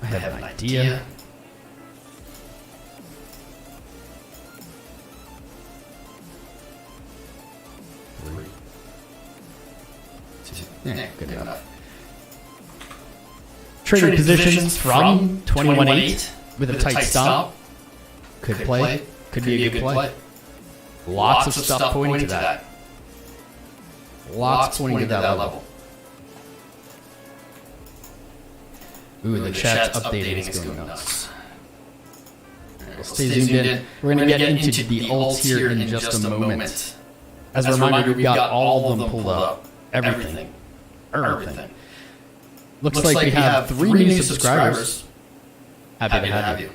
I have an idea. Yeah, good enough. Trading positions from 21.8 with a tight stop. Could play. Could be a good play. Lots of stuff pointing to that. Lots pointing to that level. Ooh, the chat's updating is going nuts. Let's stay zoomed in. We're going to get into the alts here in just a moment. As a reminder, we've got all of them pulled up. Everything. Looks like we have 3 new subscribers. Happy to have you.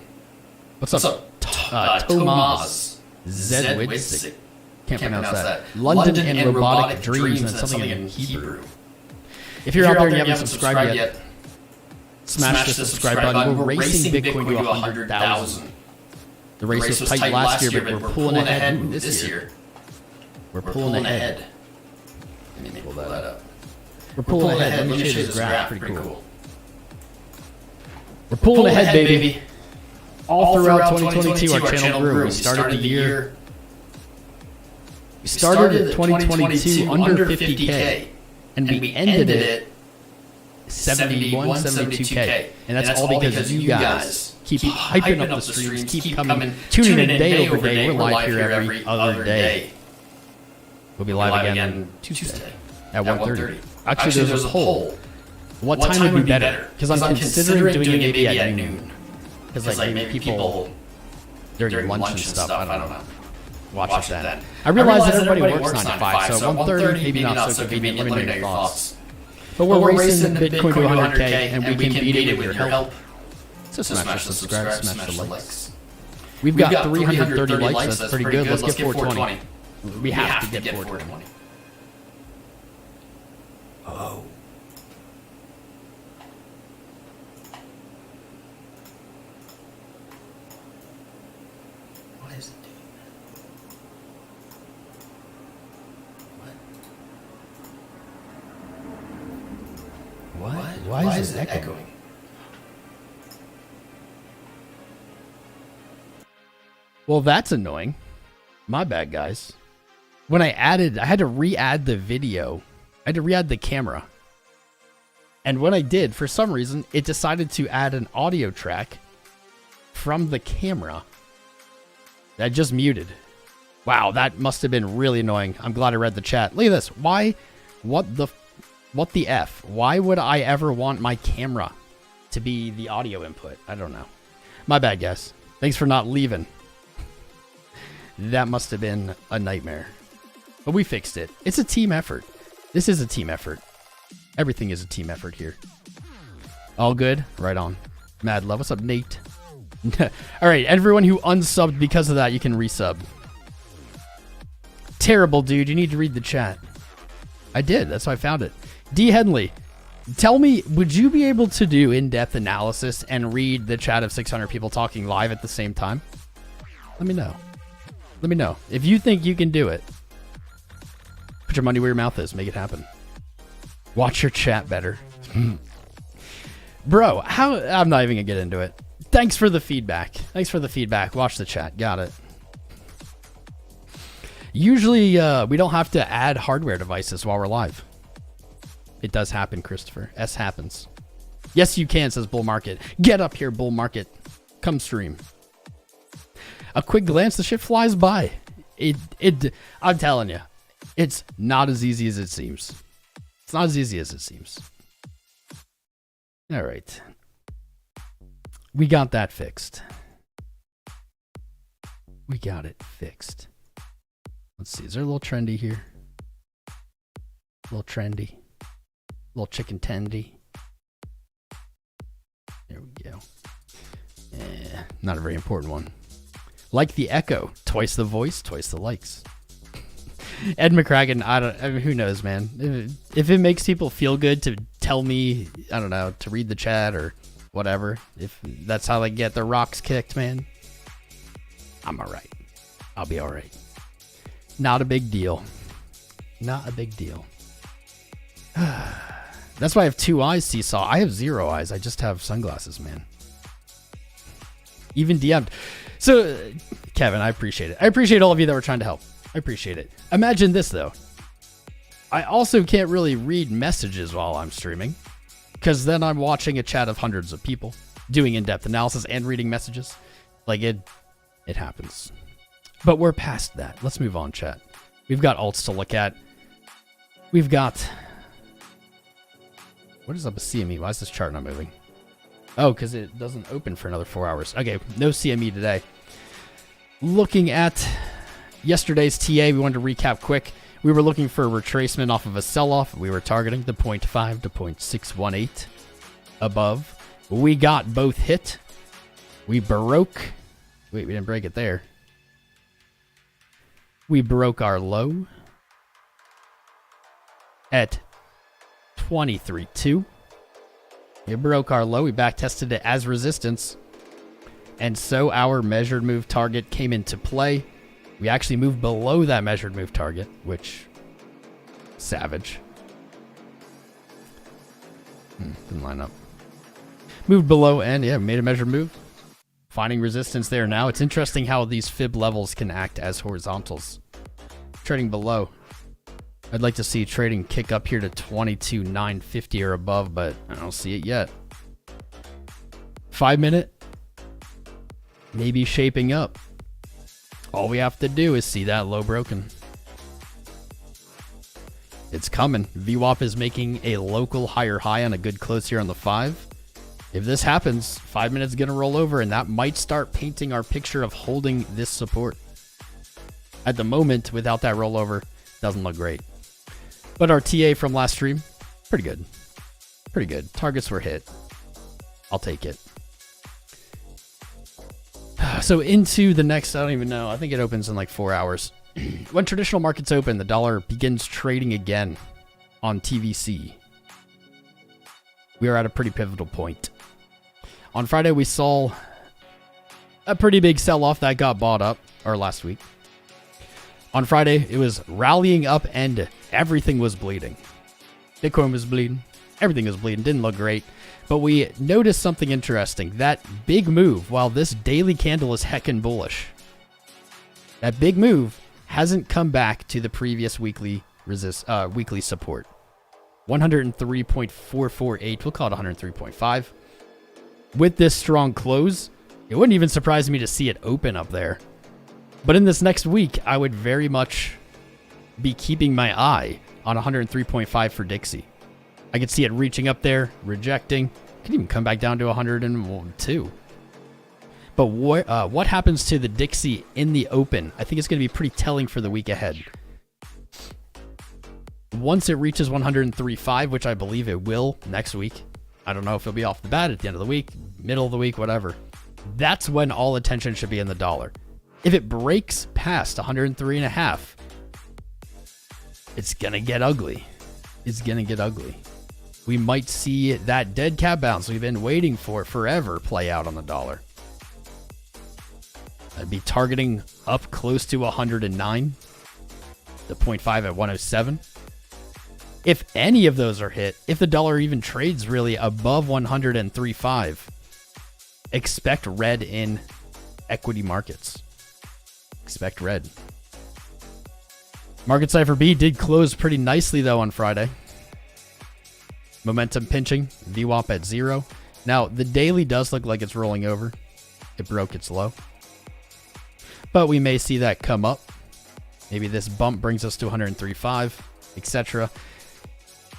What's up? Tomas Zedwitz. Can't pronounce that. London and Robotic Dreams, and something in Hebrew. If you're out there and you haven't subscribed yet, smash the subscribe button. We're racing Bitcoin to 100,000. The race was tight last year, but we're pulling ahead this year. We're pulling ahead. Let me pull that up. We're pulling ahead. Let me show you this graph. Pretty cool. We're pulling ahead, baby. All throughout 2022, our channel grew. We started the year. We started 2022 under 50K, and we ended it 71, 72K. And that's all because you guys keep hyping up the streams, keep coming, tuning in day over day. We're live here every other day. We'll be live again Tuesday at 1:30. Actually, there's a poll. What time would be better? Because I'm considering doing it maybe at noon. Because like maybe people during lunch and stuff, I don't know. Watch it then. I realize that everybody works 9 to 5, so 1:30 maybe not so convenient. Let me know your thoughts. But we're racing Bitcoin to 100K, and we can beat it with your help. So smash the subscribe, smash the likes. We've got 330 likes. That's pretty good. Let's get 420. We have to get 420. Oh. What is it doing? What? Why is it echoing? Well, that's annoying. My bad, guys. When I had to re-add the video. I had to re-add the camera. And when I did, for some reason, it decided to add an audio track from the camera that just muted. Wow, that must have been really annoying. I'm glad I read the chat. Look at this. Why? What the F? Why would I ever want my camera to be the audio input? I don't know. My bad, guys. Thanks for not leaving. That must have been a nightmare. But we fixed it. It's a team effort. This is a team effort. Everything is a team effort here. All good? Right on. Mad love. What's up, Nate? Alright, everyone who unsubbed because of that, you can resub. Terrible, dude. You need to read the chat. I did. That's why I found it. D. Henley, tell me, would you be able to do in-depth analysis and read the chat of 600 people talking live at the same time? Let me know. Let me know. If you think you can do it, put your money where your mouth is. Make it happen. Watch your chat better. Bro, I'm not even going to get into it. Thanks for the feedback. Thanks for the feedback. Watch the chat. Got it. Usually, we don't have to add hardware devices while we're live. It does happen, Christopher. S happens. Yes, you can, says Bull Market. Get up here, Bull Market. Come stream. A quick glance, the shit flies by. I'm telling you, it's not as easy as it seems. It's not as easy as it seems. All right. We got that fixed. We got it fixed. Let's see. Is there a little trendy here? A little trendy. A little chicken tendy. There we go. Not a very important one. Like the echo. Twice the voice, twice the likes. Ed McCracken, I mean, who knows, man? If it makes people feel good to tell me, I don't know, to read the chat or whatever, if that's how they get their rocks kicked, man, I'm all right. I'll be all right. Not a big deal. Not a big deal. That's why I have 2 eyes, Seesaw. I have 0 eyes. I just have sunglasses, man. Even DM'd. So, Kevin, I appreciate it. I appreciate all of you that were trying to help. I appreciate it. Imagine this, though. I also can't really read messages while I'm streaming, because then I'm watching a chat of hundreds of people doing in-depth analysis and reading messages. Like, it happens. But we're past that. Let's move on, chat. We've got alts to look at. We've got... What is up with CME? Why is this chart not moving? Oh, because it doesn't open for another 4 hours. Okay, no CME today. Looking at yesterday's TA, we wanted to recap quick. We were looking for a retracement off of a sell-off. We were targeting the 0.5 to 0.618 above. We got both hit. We broke. Wait, we didn't break it there. We broke our low at 23.2. It broke our low. We back tested it as resistance. And so our measured move target came into play. We actually moved below that measured move target, which, savage. Didn't line up. Moved below and, yeah, made a measured move. Finding resistance there now. It's interesting how these fib levels can act as horizontals. Trading below. I'd like to see trading kick up here to 22,950 or above, but I don't see it yet. 5 minute. Maybe shaping up. All we have to do is see that low broken. It's coming. VWAP is making a local higher high on a good close here on the 5. If this happens, 5 minutes going to roll over, and that might start painting our picture of holding this support. At the moment, without that rollover, doesn't look great. But our TA from last stream, pretty good. Pretty good. Targets were hit. I'll take it. So into the next, I don't even know. I think it opens in like 4 hours. When traditional markets open, the dollar begins trading again on TVC. We are at a pretty pivotal point. On Friday, we saw a pretty big sell-off that got bought up, or last week. On Friday, it was rallying up and everything was bleeding. Bitcoin was bleeding. Everything was bleeding. Didn't look great. But we noticed something interesting. That big move, while this daily candle is heckin' bullish, that big move hasn't come back to the previous weekly support. 103.448. We'll call it 103.5. With this strong close, it wouldn't even surprise me to see it open up there. But in this next week, I would very much be keeping my eye on 103.5 for Dixie. I could see it reaching up there, rejecting. Could even come back down to 102. But what happens to the Dixie in the open? I think it's going to be pretty telling for the week ahead. Once it reaches 103.5, which I believe it will next week. I don't know if it'll be off the bat at the end of the week, middle of the week, whatever. That's when all attention should be in the dollar. If it breaks past 103.5, it's going to get ugly. It's going to get ugly. We might see that dead cat bounce we've been waiting for forever play out on the dollar. I'd be targeting up close to 109. The 0.5 at 107. If any of those are hit, if the dollar even trades really above 103.5, expect red in equity markets. Expect red. Marketcipher B did close pretty nicely though on Friday. Momentum pinching, VWAP at 0. Now, the daily does look like it's rolling over. It broke its low. But we may see that come up. Maybe this bump brings us to 103.5, etc.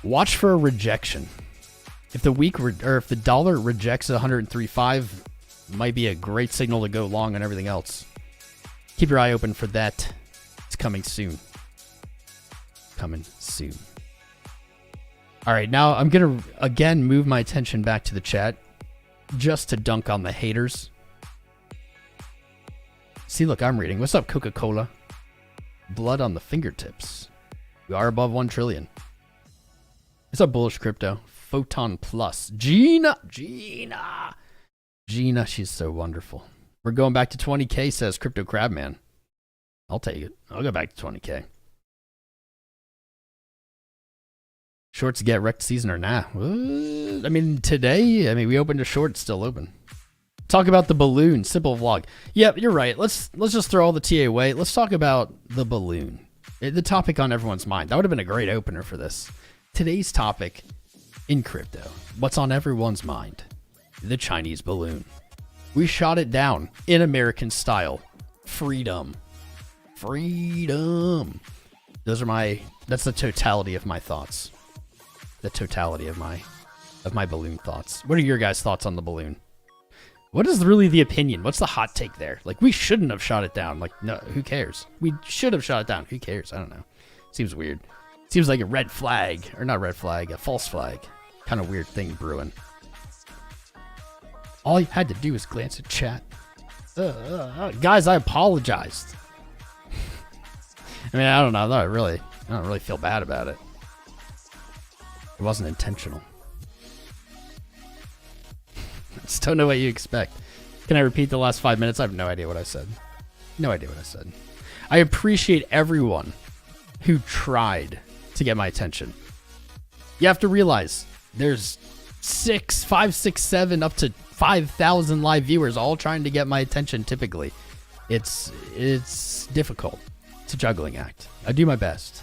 Watch for a rejection. If the dollar rejects 103.5, might be a great signal to go long on everything else. Keep your eye open for that. It's coming soon. Coming soon. All right, now I'm going to, again, move my attention back to the chat just to dunk on the haters. See, look, I'm reading. What's up, Coca-Cola? Blood on the fingertips. We are above 1 trillion. What's up, bullish crypto? Photon Plus. Gina, she's so wonderful. We're going back to 20K, says Crypto Crabman. I'll take it. I'll go back to 20K. Shorts get wrecked season or nah? What? I mean, today, we opened a short, it's still open. Talk about the balloon, simple vlog. Yep, you're right. Let's just throw all the TA away. Let's talk about the balloon. The topic on everyone's mind. That would have been a great opener for this. Today's topic in crypto. What's on everyone's mind? The Chinese balloon. We shot it down in American style. Freedom. Freedom. That's the totality of my thoughts. The totality of my balloon thoughts. What are your guys' thoughts on the balloon? What is really the opinion? What's the hot take there? Like, we shouldn't have shot it down. Like, no, who cares? We should have shot it down. Who cares? I don't know. Seems weird. Seems like a red flag. Or not red flag, a false flag. Kind of weird thing brewing. All you had to do was glance at chat. Guys, I apologized. I don't know. I don't really feel bad about it. It wasn't intentional. I just don't know what you expect. Can I repeat the last 5 minutes? I have no idea what I said. No idea what I said. I appreciate everyone who tried to get my attention. You have to realize there's 5, 6, 7, up to 5,000 live viewers all trying to get my attention typically. It's difficult. It's a juggling act. I do my best.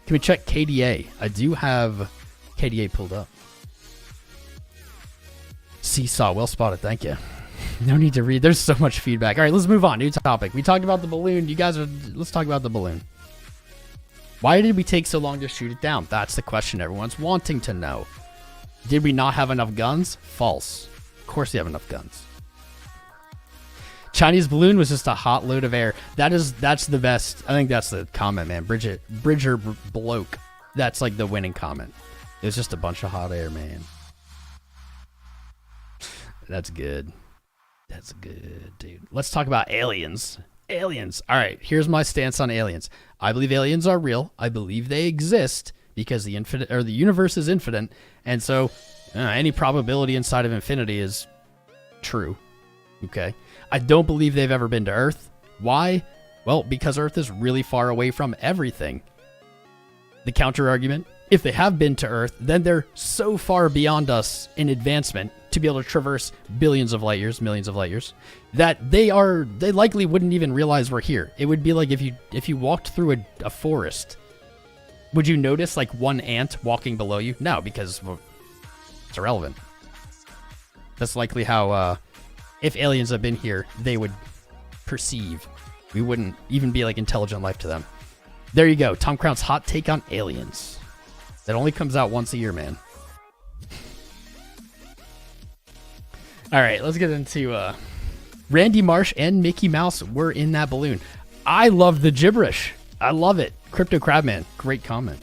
Can we check KDA? I do have KDA pulled up. Seesaw, well spotted, thank you. No need to read. There's so much feedback. All right, let's move on. New topic. We talked about the balloon. Let's talk about the balloon. Why did we take so long to shoot it down? That's the question everyone's wanting to know. Did we not have enough guns? False. Of course we have enough guns. Chinese balloon was just a hot load of air. That's the best. I think that's the comment, man. Bridger bloke. That's like the winning comment. It was just a bunch of hot air, man. That's good. That's good, dude. Let's talk about aliens. Aliens. All right, here's my stance on aliens. I believe aliens are real. I believe they exist because the universe is infinite, and so any probability inside of infinity is true. Okay. I don't believe they've ever been to Earth. Why? Well, because Earth is really far away from everything. The counter argument, if they have been to Earth, then they're so far beyond us in advancement to be able to traverse billions of light years, millions of light years, that they likely wouldn't even realize we're here. It would be like if you walked through a forest. Would you notice like one ant walking below you? No, because well, it's irrelevant. That's likely how, if aliens have been here, they would perceive. We wouldn't even be like intelligent life to them. There you go. Tom Crown's hot take on aliens. That only comes out once a year, man. All right, let's get into Randy Marsh and Mickey Mouse were in that balloon. I love the gibberish. I love it. Crypto Crabman, great comment.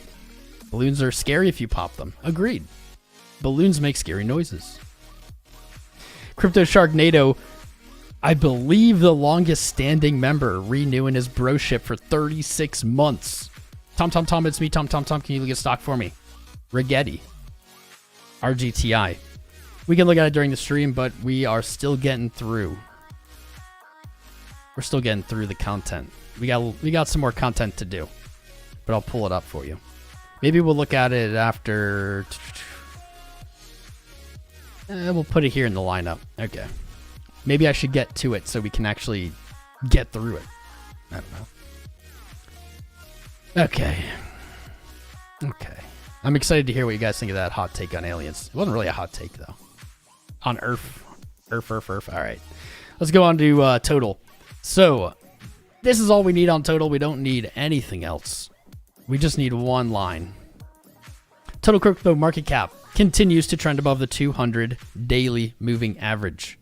Balloons are scary if you pop them. Agreed. Balloons make scary noises. Crypto Sharknado, I believe the longest standing member renewing his broship for 36 months. Tom, it's me. Tom, can you look at stock for me? Rigetti. RGTI. We can look at it during the stream, but we are still getting through. We're still getting through the content. We got some more content to do, but I'll pull it up for you. Maybe we'll look at it after. We'll put it here in the lineup. Okay. Maybe I should get to it so we can actually get through it. I don't know. Okay. I'm excited to hear what you guys think of that hot take on aliens. It wasn't really a hot take, though. On Earth. All right. Let's go on to total. So, this is all we need on total. We don't need anything else. We just need one line. Total crypto market cap continues to trend above the 200 daily moving average.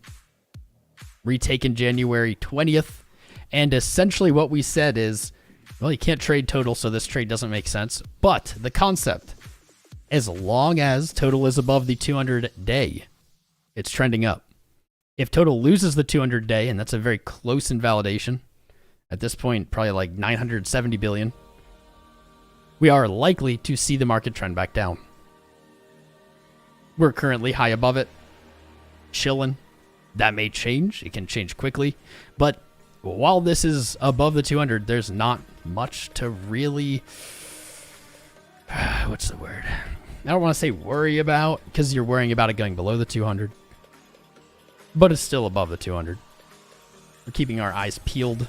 Retaken January 20th. And essentially what we said is, well, you can't trade total, so this trade doesn't make sense. But the concept, as long as total is above the 200 day, it's trending up. If total loses the 200 day, and that's a very close invalidation, at this point, probably like 970 billion, we are likely to see the market trend back down. We're currently high above it, chilling. That may change. It can change quickly. But while this is above the 200, there's not much to really... What's the word? I don't want to say worry about, because you're worrying about it going below the 200. But it's still above the 200. We're keeping our eyes peeled.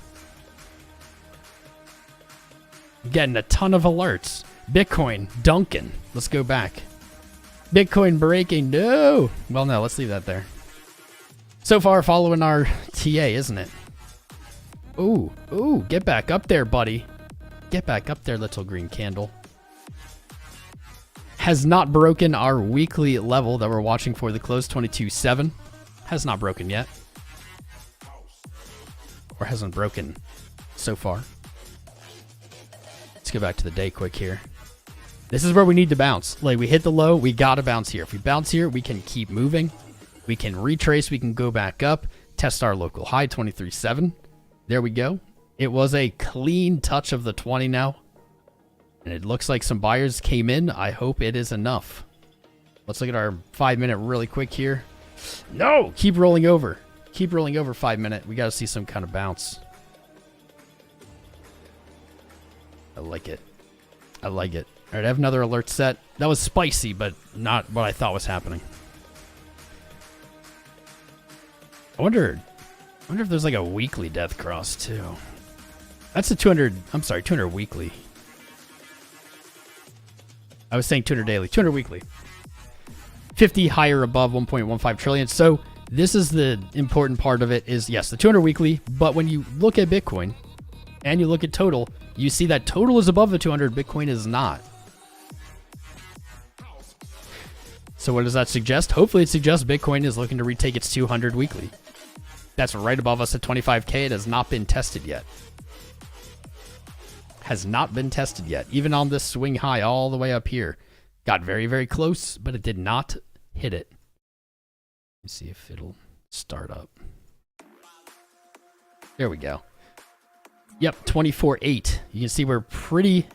Getting a ton of alerts. Bitcoin, Duncan. Let's go back. Bitcoin breaking. No! Well, no, let's leave that there. So far, following our TA, isn't it? Ooh, get back up there, buddy. Get back up there, little green candle. Has not broken our weekly level that we're watching for the close, 22.7. Has not broken yet. Or hasn't broken so far. Let's go back to the day quick here. This is where we need to bounce. Like, we hit the low, we gotta bounce here. If we bounce here, we can keep moving. We can retrace, we can go back up, test our local high, 23.7. There we go. It was a clean touch of the 20 now. And it looks like some buyers came in. I hope it is enough. Let's look at our 5 minute really quick here. No! Keep rolling over. Keep rolling over 5 minute. We got to see some kind of bounce. I like it. I like it. All right, I have another alert set. That was spicy, but not what I thought was happening. I wonder if there's like a weekly death cross too. That's a 200, I'm sorry, 200 weekly. I was saying 200 daily, 200 weekly. 50 higher above 1.15 trillion. So this is the important part of it is, yes, the 200 weekly, but when you look at Bitcoin and you look at total, you see that total is above the 200, Bitcoin is not. So what does that suggest? Hopefully it suggests Bitcoin is looking to retake its 200 weekly. That's right above us at 25K. It has not been tested yet. Has not been tested yet. Even on this swing high all the way up here. Got very, very close, but it did not hit it. Let's see if it'll start up. There we go. Yep, 24.8. You can see we're pretty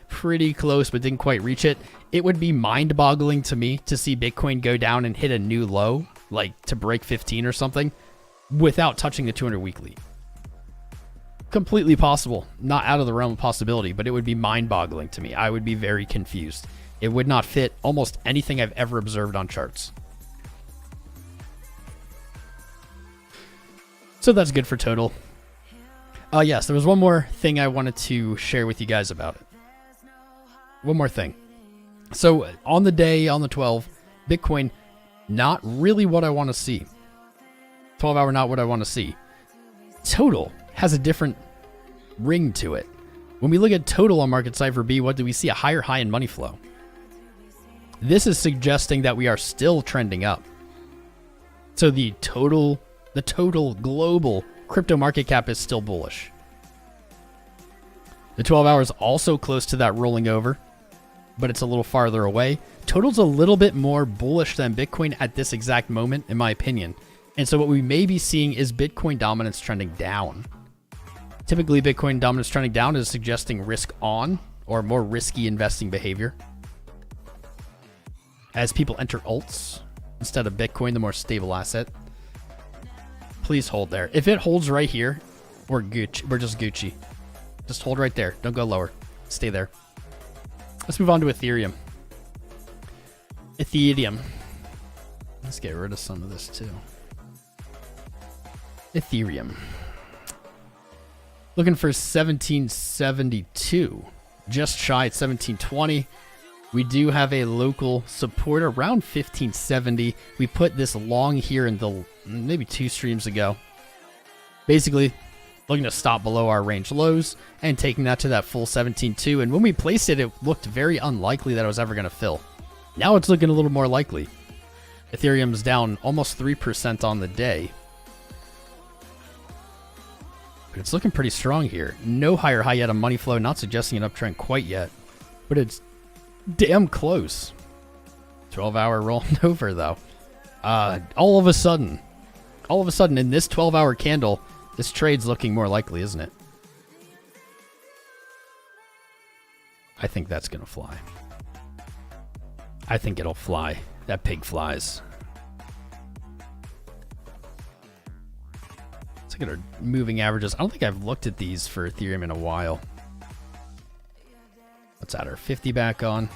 close, but didn't quite reach it. It would be mind-boggling to me to see Bitcoin go down and hit a new low, like to break 15 or something, without touching the 200 weekly. Completely possible. Not out of the realm of possibility, but it would be mind-boggling to me. I would be very confused. It would not fit almost anything I've ever observed on charts. So that's good for total. Yes, there was one more thing I wanted to share with you guys about it. One more thing. So on the day, on the 12, Bitcoin, not really what I want to see. 12 hour, not what I want to see. Total has a different ring to it. When we look at total on Marketcipher B, what do we see? A higher high in money flow. This is suggesting that we are still trending up. So the total global crypto market cap is still bullish. The 12 hours also close to that rolling over, but it's a little farther away. Total's a little bit more bullish than Bitcoin at this exact moment, in my opinion. And so what we may be seeing is Bitcoin dominance trending down. Typically, Bitcoin dominance trending down is suggesting risk on or more risky investing behavior. As people enter alts instead of Bitcoin, the more stable asset. Please hold there. If it holds right here, we're Gucci. We're just Gucci. Just hold right there. Don't go lower. Stay there. Let's move on to Ethereum. Ethereum. Let's get rid of some of this too. Ethereum. Looking for 1772. Just shy at 1720. We do have a local support around 1570. We put this long here in the maybe 2 streams ago. Basically, looking to stop below our range lows and taking that to that full 17.2. And when we placed it, it looked very unlikely that it was ever going to fill. Now it's looking a little more likely. Ethereum's down almost 3% on the day. But it's looking pretty strong here. No higher high yet on money flow, not suggesting an uptrend quite yet. But it's damn close. 12-hour rolling over, though. All of a sudden, in this 12-hour candle, this trade's looking more likely, isn't it? I think that's going to fly. I think it'll fly. That pig flies. Let's look at our moving averages. I don't think I've looked at these for Ethereum in a while. Let's add our 50 back on.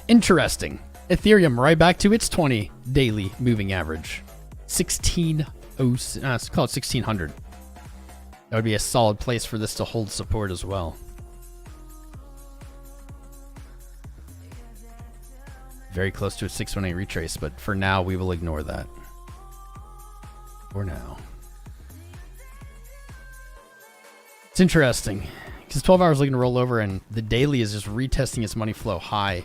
Interesting. Ethereum right back to its 20 daily moving average. 1600. Let's call it 1600. That would be a solid place for this to hold support as well. Very close to a 618 retrace, but for now we will ignore that. For now. It's interesting because 12 hours looking to roll over and the daily is just retesting its money flow high.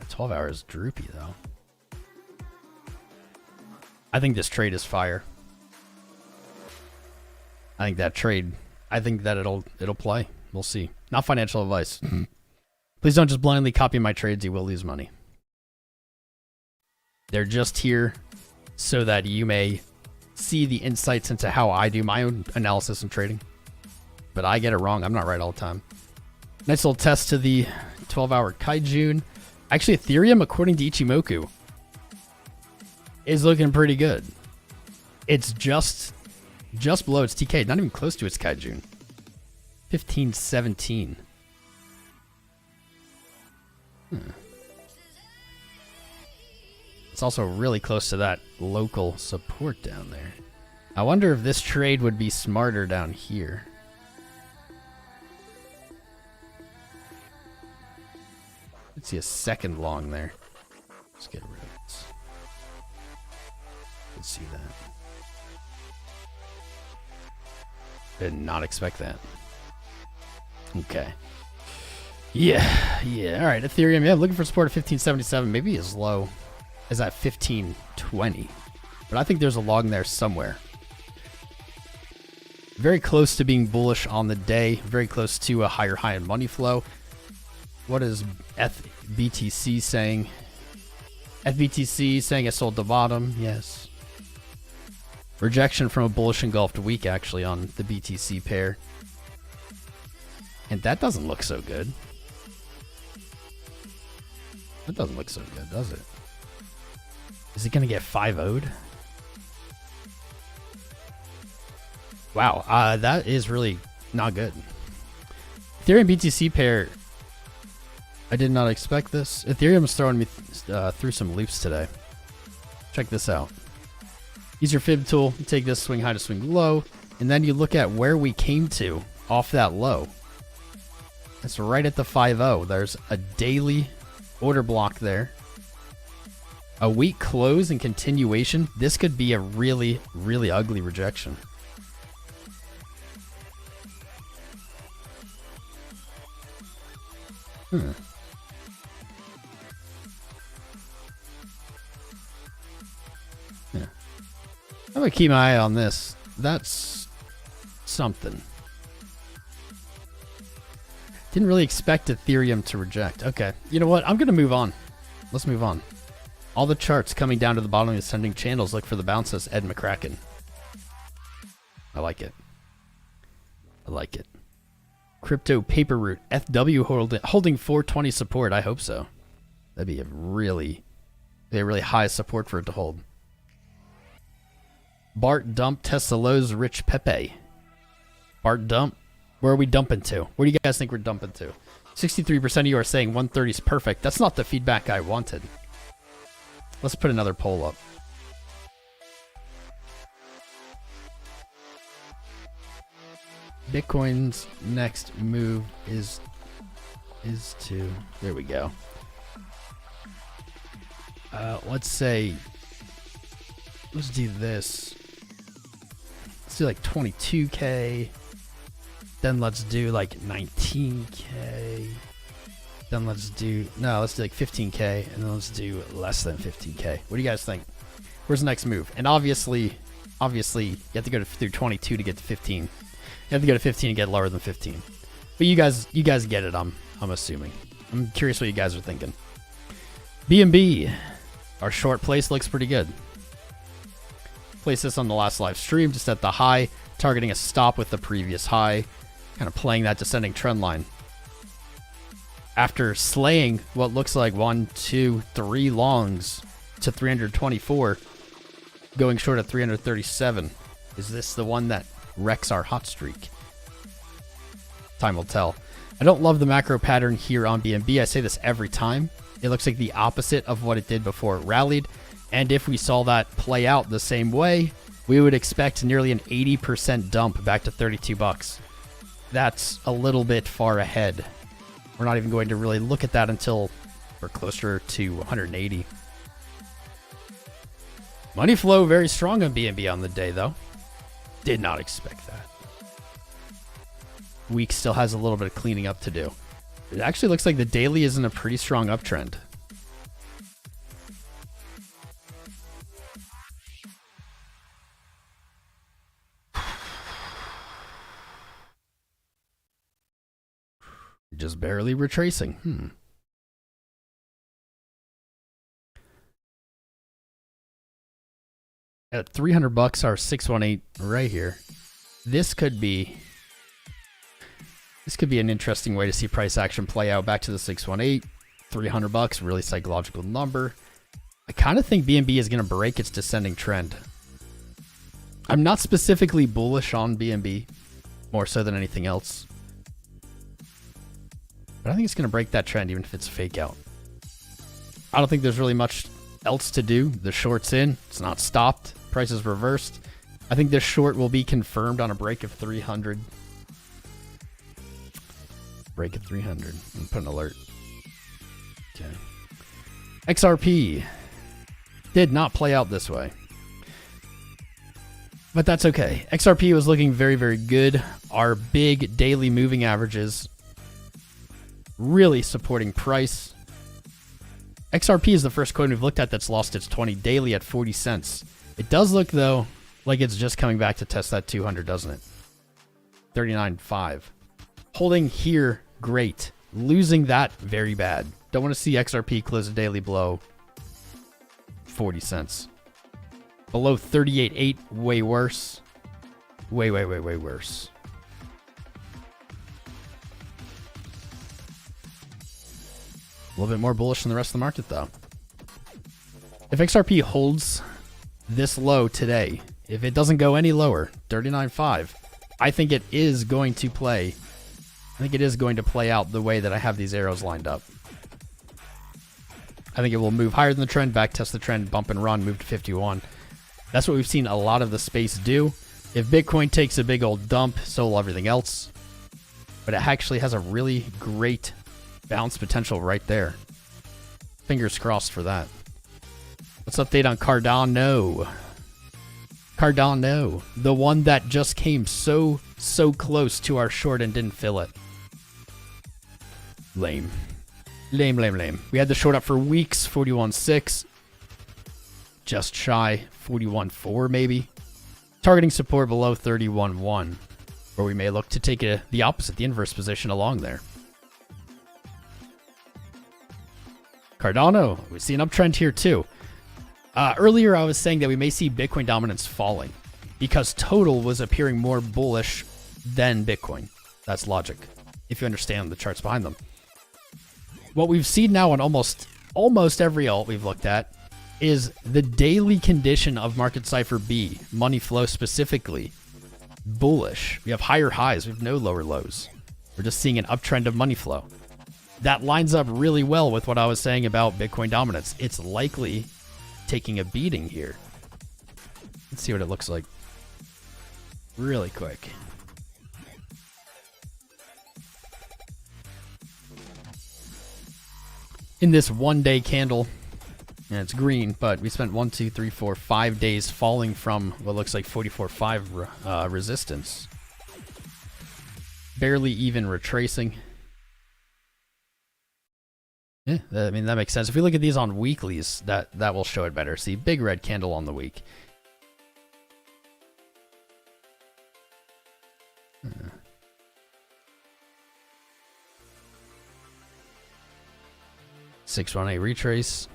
12 hours droopy though. I think this trade is fire. I think that it'll play. We'll see. Not financial advice. Please don't just blindly copy my trades. You will lose money. They're just here so that you may see the insights into how I do my own analysis and trading. But I get it wrong. I'm not right all the time. Nice little test to the 12-hour Kaijun. Actually, Ethereum, according to Ichimoku, is looking pretty good. It's just below its TK, not even close to its Kaijun. 1517. It's also really close to that local support down there. I wonder if this trade would be smarter down here. Let's see a second long there. Let's get rid of this. Let's see that. Did not expect that. Okay. Yeah. All right, Ethereum. Yeah, looking for support at 1577. Maybe as low as at 1520. But I think there's a long there somewhere. Very close to being bullish on the day. Very close to a higher high in money flow. What is ETH BTC saying? FBTC saying it sold the bottom. Yes. Rejection from a bullish engulfed week actually on the BTC pair. And that doesn't look so good. That doesn't look so good, does it? Is it going to get 5-0'd? Wow, that is really not good. Ethereum BTC pair, I did not expect this. Ethereum is throwing me through some loops today. Check this out. Use your fib tool, take this swing high to swing low, and then you look at where we came to off that low. That's right at the 5-0. There's a daily order block there. A weak close and continuation. This could be a really, really ugly rejection. Yeah. I'm gonna keep my eye on this. That's something. Didn't really expect Ethereum to reject. Okay, you know what? I'm gonna move on. Let's move on. All the charts coming down to the bottom of the ascending channels look for the bounce, says Ed McCracken. I like it. I like it. Crypto paper route. FW holding 420 support. I hope so. That'd be a really high support for it to hold. Bart dump Tesla lows rich Pepe. Bart dump. Where are we dumping to? Where do you guys think we're dumping to? 63% of you are saying 130 is perfect. That's not the feedback I wanted. Let's put another poll up. Bitcoin's next move is to, there we go. Let's say, let's do this. Let's do like 22K. Then let's do like 19K. Then let's do like 15K, and then let's do less than 15K. What do you guys think? Where's the next move? And obviously, you have to go through 22 to get to 15. You have to go to 15 and get lower than 15. But you guys get it. I'm assuming. I'm curious what you guys are thinking. BNB, our short place looks pretty good. Place this on the last live stream, just at the high, targeting a stop with the previous high, kind of playing that descending trend line. After slaying what looks like 1, 2, 3 longs to 324, going short at 337. Is this the one that wrecks our hot streak? Time will tell. I don't love the macro pattern here on BNB. I say this every time. It looks like the opposite of what it did before it rallied. And if we saw that play out the same way, we would expect nearly an 80% dump back to 32 bucks. That's a little bit far ahead. We're not even going to really look at that until we're closer to 180. Money flow very strong on BNB on the day, though. Did not expect that. Week still has a little bit of cleaning up to do. It actually looks like the daily is in a pretty strong uptrend. Just barely retracing. At 300 bucks, our 618 right here. This could be an interesting way to see price action play out. Back to the 618, 300 bucks, really psychological number. I kind of think BNB is going to break its descending trend. I'm not specifically bullish on BNB, more so than anything else. But I think it's going to break that trend even if it's a fake out. I don't think there's really much else to do. The short's in. It's not stopped. Price is reversed. I think this short will be confirmed on a break of 300. Break of 300. I'm put an alert. Okay. XRP did not play out this way. But that's okay. XRP was looking very, very good. Our big daily moving averages really supporting price. XRP is the first coin we've looked at that's lost its 20 daily at 40 cents. It does look, though, like it's just coming back to test that 200, doesn't it? 39.5. Holding here, great. Losing that, very bad. Don't want to see XRP close a daily below 40 cents. Below 38.8, way worse. Way worse. A little bit more bullish than the rest of the market, though. If XRP holds this low today, if it doesn't go any lower, 39.5, I think it is going to play. I think it is going to play out the way that I have these arrows lined up. I think it will move higher than the trend, back test the trend, bump and run, move to 51. That's what we've seen a lot of the space do. If Bitcoin takes a big old dump, so will everything else. But it actually has a really great bounce potential right there. Fingers crossed for that. Let's update on Cardano. Cardano, the one that just came so close to our short and didn't fill it. Lame. Lame. We had the short up for weeks, 41.6. Just shy, 41.4 maybe. Targeting support below 31.1, where we may look to take the opposite, the inverse position along there. Cardano, we see an uptrend here too. Earlier I was saying that we may see Bitcoin dominance falling because total was appearing more bullish than Bitcoin. That's logic, if you understand the charts behind them. What we've seen now on almost every alt we've looked at is the daily condition of Marketcipher B, money flow specifically, bullish. We have higher highs, we have no lower lows. We're just seeing an uptrend of money flow. That lines up really well with what I was saying about Bitcoin dominance. It's likely taking a beating here. Let's see what it looks like really quick. In this 1 day candle, and it's green, but we spent 1, 2, 3, 4, 5 days falling from what looks like 44.5 resistance. Barely even retracing. Yeah, I mean, that makes sense. If we look at these on weeklies, that will show it better. See, big red candle on the week. 618 retrace.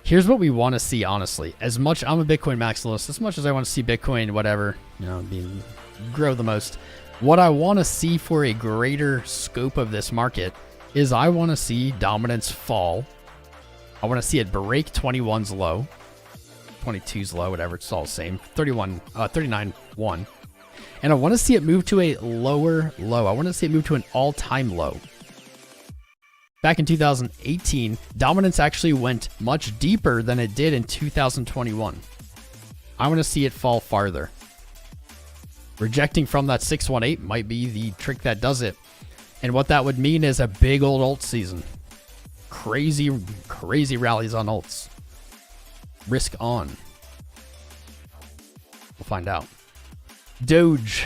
Here's what we want to see, honestly. As much, I'm a Bitcoin maximalist, as much as I want to see Bitcoin, whatever, you know, grow the most. What I want to see for a greater scope of this market is I want to see dominance fall. I want to see it break 21's low, 22's low, whatever, it's all the same, 39.1. And I want to see it move to a lower low. I want to see it move to an all-time low. Back in 2018, dominance actually went much deeper than it did in 2021. I want to see it fall farther. Rejecting from that 618 might be the trick that does it. And what that would mean is a big old alt season. Crazy rallies on alts. Risk on. We'll find out. Doge.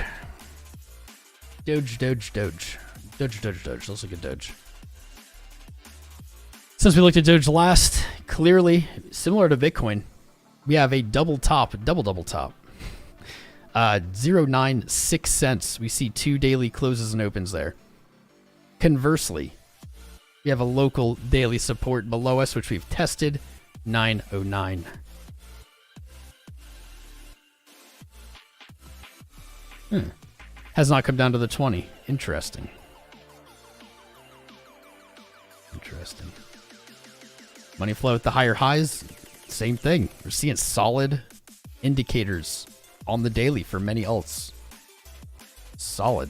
Doge. Let's look at Doge. Since we looked at Doge last, clearly, similar to Bitcoin, we have a double top. 0.96 cents. We see 2 daily closes and opens there. Conversely, we have a local daily support below us, which we've tested, 909. Has not come down to the 20. Interesting. Money flow at the higher highs, same thing. We're seeing solid indicators on the daily for many alts. Solid.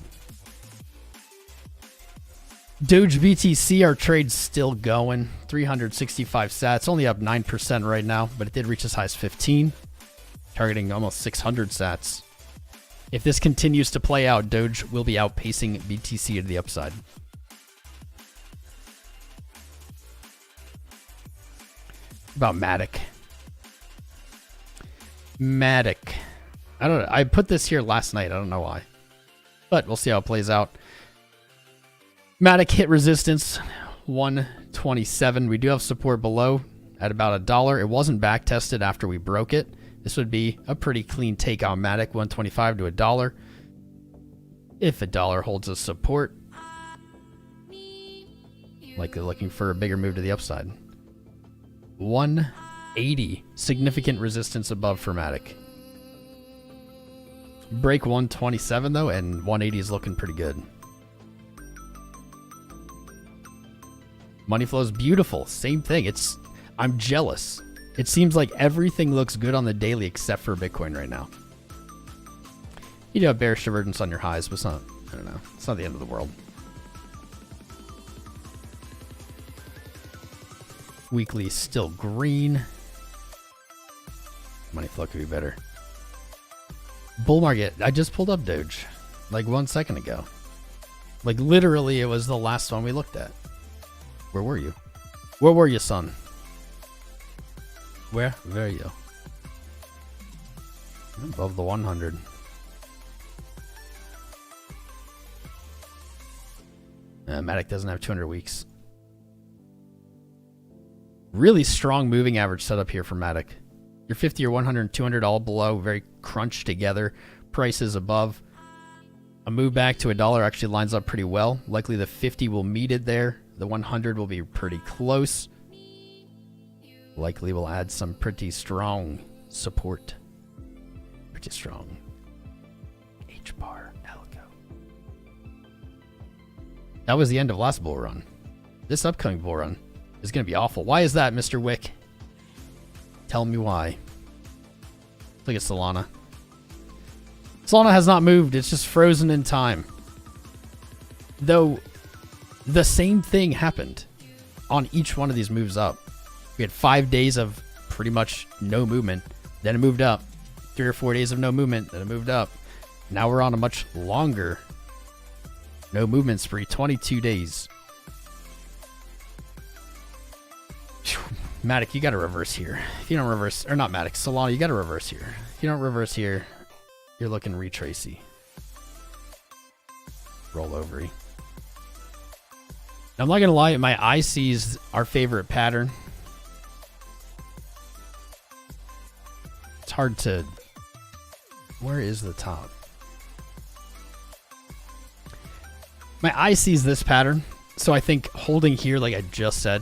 Doge BTC, our trade's still going. 365 sats, only up 9% right now, but it did reach as high as 15, targeting almost 600 sats. If this continues to play out, Doge will be outpacing BTC to the upside. About MATIC. I don't know. I put this here last night. I don't know why, but we'll see how it plays out. MATIC hit resistance 127. We do have support below at about $1. It wasn't back tested after we broke it. This would be a pretty clean take on MATIC, 125 to $1. If $1 holds a support, likely looking for a bigger move to the upside. 1 80. Significant resistance above for MATIC. Break 127 though, and 180 is looking pretty good. Money flow is beautiful. Same thing. I'm jealous. It seems like everything looks good on the daily except for Bitcoin right now. You do have bearish divergence on your highs, but it's not, I don't know. It's not the end of the world. Weekly is still green. Money flow could be better. Bull market. I just pulled up Doge like 1 second ago. Like literally it was the last one we looked at. Where were you? Where were you, son? Where were you? Above the 100. MATIC doesn't have 200 weeks. Really strong moving average setup here for MATIC. Your 50 or 100 and 200 all below, very crunched together. Prices above. A move back to $1 actually lines up pretty well. Likely the 50 will meet it there. The 100 will be pretty close. Likely will add some pretty strong support. Pretty strong. H-bar, Algo. That was the end of last bull run. This upcoming bull run is going to be awful. Why is that, Mr. Wick? Tell me why. Look at Solana. Solana has not moved. It's just frozen in time. Though the same thing happened on each one of these moves up. We had 5 days of pretty much no movement. Then it moved up. 3 or 4 days of no movement. Then it moved up. Now we're on a much longer no movement spree. 22 days. MATIC, you got to reverse here. If you don't reverse, or not MATIC, Solana, you got to reverse here. If you don't reverse here, you're looking retracey. Rollover-y. I'm not going to lie, my eye sees our favorite pattern. It's hard to... Where is the top? My eye sees this pattern, so I think holding here, like I just said,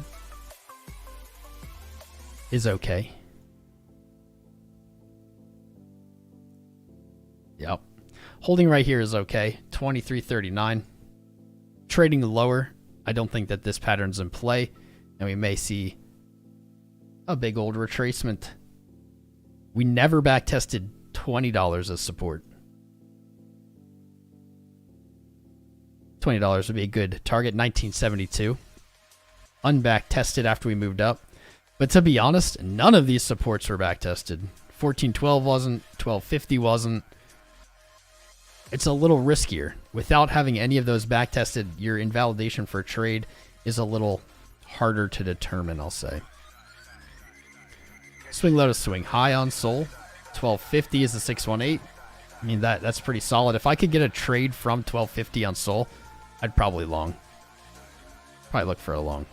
is okay. Yep. Holding right here is okay. 23.39. Trading lower. I don't think that this pattern's in play. And we may see a big old retracement. We never back tested $20 as support. $20 would be a good target. 1972. Unback tested after we moved up. But to be honest, none of these supports were back tested. 1412 wasn't, 1250 wasn't. It's a little riskier. Without having any of those back tested, your invalidation for a trade is a little harder to determine, I'll say. Swing low to swing high on Sol. 1250 is the 618. I mean, that's pretty solid. If I could get a trade from 1250 on Sol, I'd probably long. Probably look for a long.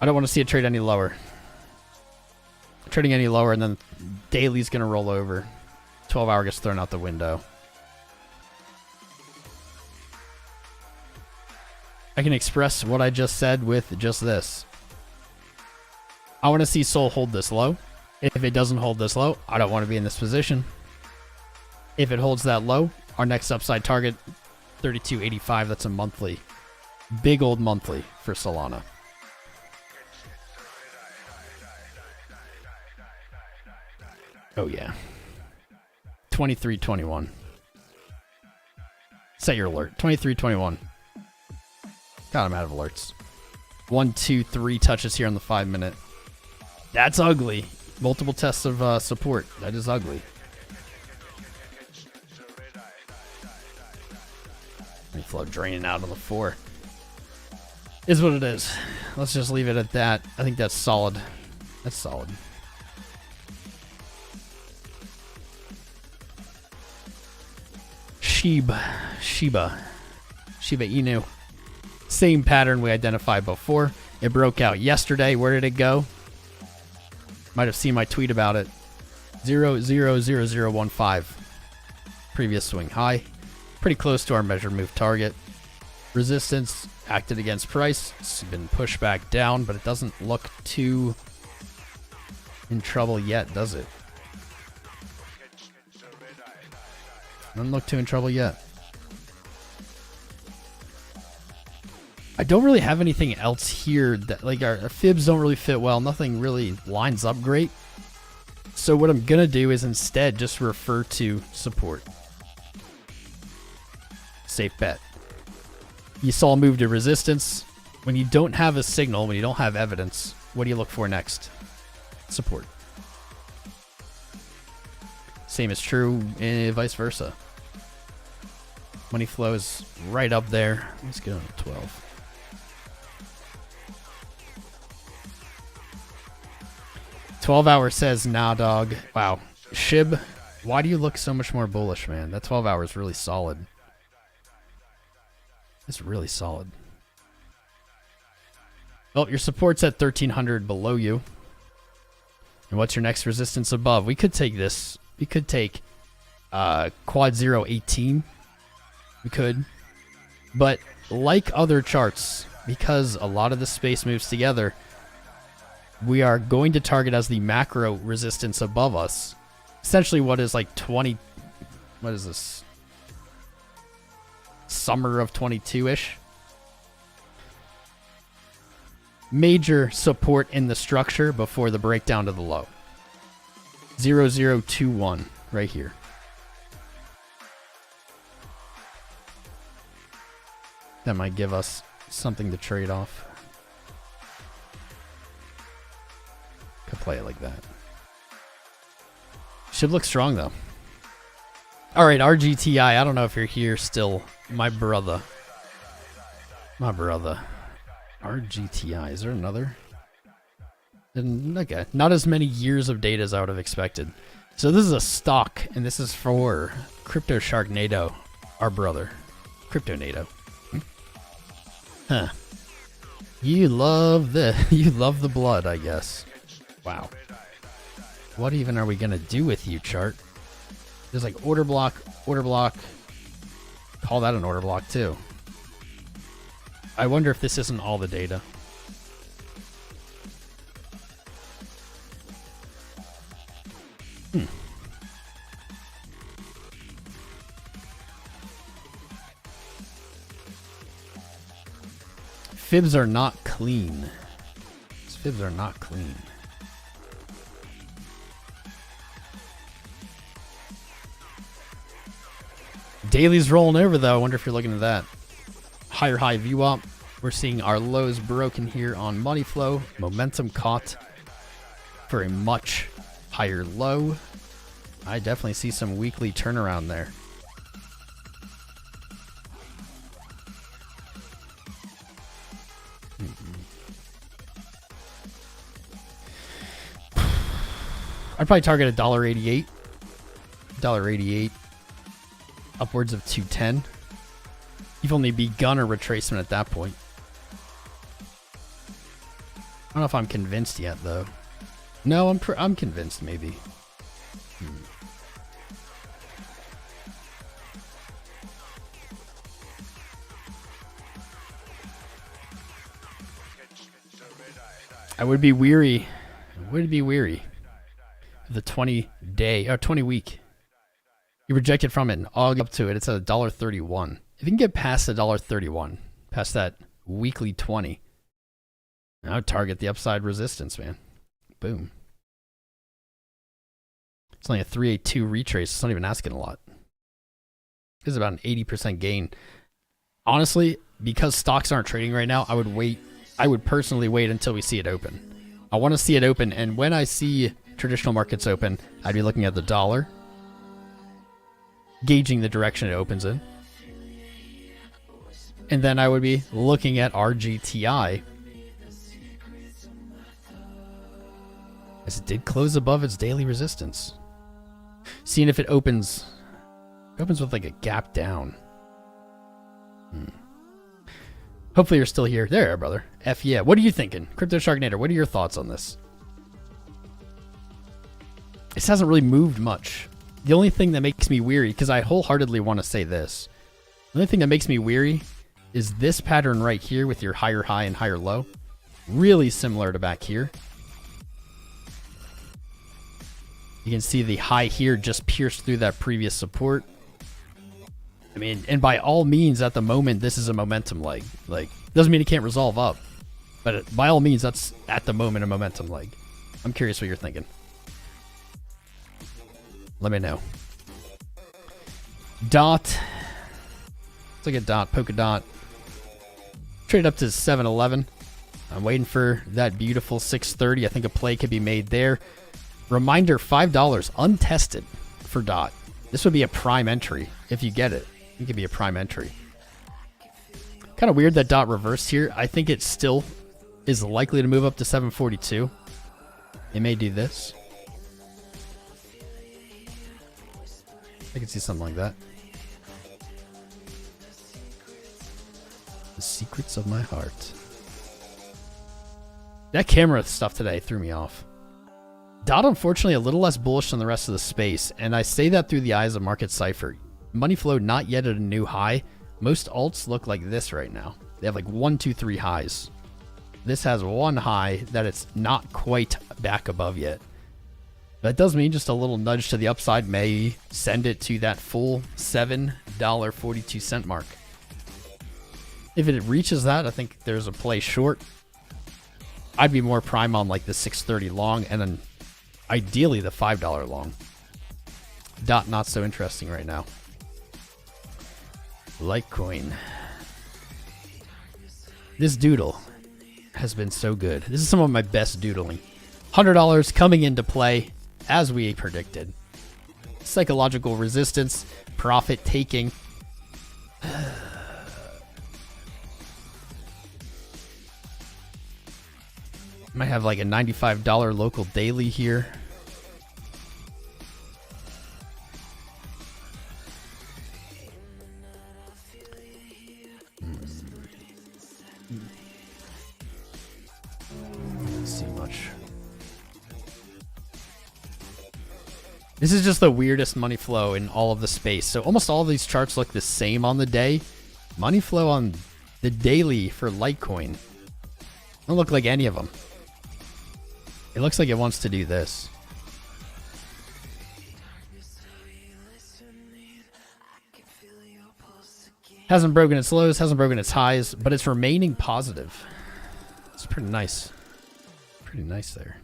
I don't want to see it trade any lower. Trading any lower, and then daily's going to roll over. 12-hour gets thrown out the window. I can express what I just said with just this. I want to see Sol hold this low. If it doesn't hold this low, I don't want to be in this position. If it holds that low, our next upside target, 32.85. That's a monthly. Big old monthly for Solana. Oh yeah. 23.21. Set your alert. 23.21. God, I'm out of alerts. 1, 2, 3 touches here on the 5 minute. That's ugly. Multiple tests of support. That is ugly. Flow draining out on the 4. Is what it is. Let's just leave it at that. I think that's solid. That's solid. Shiba Inu. Same pattern we identified before. It broke out yesterday. Where did it go? Might have seen my tweet about it. 0.000015. Previous swing high. Pretty close to our measured move target. Resistance acted against price. It's been pushed back down, but it doesn't look too in trouble yet, does it? Doesn't look too in trouble yet. I don't really have anything else here that, like, our fibs don't really fit well. Nothing really lines up great. So what I'm gonna do is instead just refer to support. Safe bet. You saw a move to resistance. When you don't have a signal, when you don't have evidence, what do you look for next? Support. Same is true vice versa. Money flow is right up there. Let's get on to 12. $12 says, nah, dog. Wow. SHIB, why do you look so much more bullish, man? That 12 hour is really solid. It's really solid. Well, your support's at 1300 below you. And what's your next resistance above? We could take this. We could take quad 018. We could. But like other charts, because a lot of the space moves together, we are going to target as the macro resistance above us. Essentially what is like 20... What is this? Summer of 22-ish. Major support in the structure before the breakdown to the low. 0021 right here. That might give us something to trade off. Could play it like that. Should look strong though. All right, RGTI. I don't know if you're here still, my brother. My brother. RGTI. Is there another? Okay, not as many years of data as I would have expected. So this is a stock, and this is for Crypto Sharknado, our brother. Cryptonado. Huh. You love the blood, I guess. Wow. What even are we gonna do with you, chart? There's like order block. Call that an order block too. I wonder if this isn't all the data. Fibs are not clean. These fibs are not clean. Daily's rolling over though. I wonder if you're looking at that. Higher high VWAP. We're seeing our lows broken here on money flow. Momentum caught for a much higher low. I definitely see some weekly turnaround there. I'd probably target $1.88. $1.88. Upwards of 210. You've only begun a retracement at that point. I don't know if I'm convinced yet, though. No, I'm convinced, maybe. I would be weary. I would be weary of the 20-day or 20-week. You rejected from it and og up to it. It's at $1.31. If you can get past $1.31, past that weekly 20, I would target the upside resistance, man. Boom. It's only a 382 retrace. It's not even asking a lot. This is about an 80% gain. Honestly, because stocks aren't trading right now, I would wait. I would personally wait until we see it open. I want to see it open, and when I see traditional markets open, I'd be looking at the dollar, gauging the direction it opens in. And then I would be looking at RGTI, as it did close above its daily resistance. Seeing if it opens with like a gap down. Hopefully you're still here. There, brother. F yeah. What are you thinking? Crypto Sharknado, what are your thoughts on this? This hasn't really moved much. The only thing that makes me weary, because I wholeheartedly want to say this, the only thing that makes me weary is this pattern right here with your higher high and higher low. Really similar to back here. You can see the high here just pierced through that previous support. I mean, and by all means, at the moment, this is a momentum leg. Like, doesn't mean it can't resolve up. But by all means, that's at the moment a momentum leg. I'm curious what you're thinking. Let me know. Dot. Let's look at Dot. Polkadot. Trade up to 711. I'm waiting for that beautiful 630. I think a play could be made there. Reminder, $5 untested for Dot. This would be a prime entry if you get it. It could be a prime entry. Kind of weird that Dot reversed here. I think it still is likely to move up to 742. It may do this. I can see something like that. The secrets of my heart. That camera stuff today threw me off. Dot, unfortunately, a little less bullish than the rest of the space, and I say that through the eyes of Marketcipher. Money flow not yet at a new high. Most alts look like this right now. They have like 1, 2, 3 highs. This has one high that it's not quite back above yet. That does mean just a little nudge to the upside may send it to that full $7.42 mark. If it reaches that, I think there's a play short. I'd be more prime on like the 630 long and then ideally the $5 long. Dot not so interesting right now. Litecoin. This doodle has been so good. This is some of my best doodling. $100 coming into play as we predicted. Psychological resistance, profit taking. Might have like a $95 local daily here. See much. This is just the weirdest money flow in all of the space. So almost all of these charts look the same on the day. Money flow on the daily for Litecoin don't look like any of them. It looks like it wants to do this. Hasn't broken its lows, hasn't broken its highs, but it's remaining positive. It's pretty nice. Pretty nice there.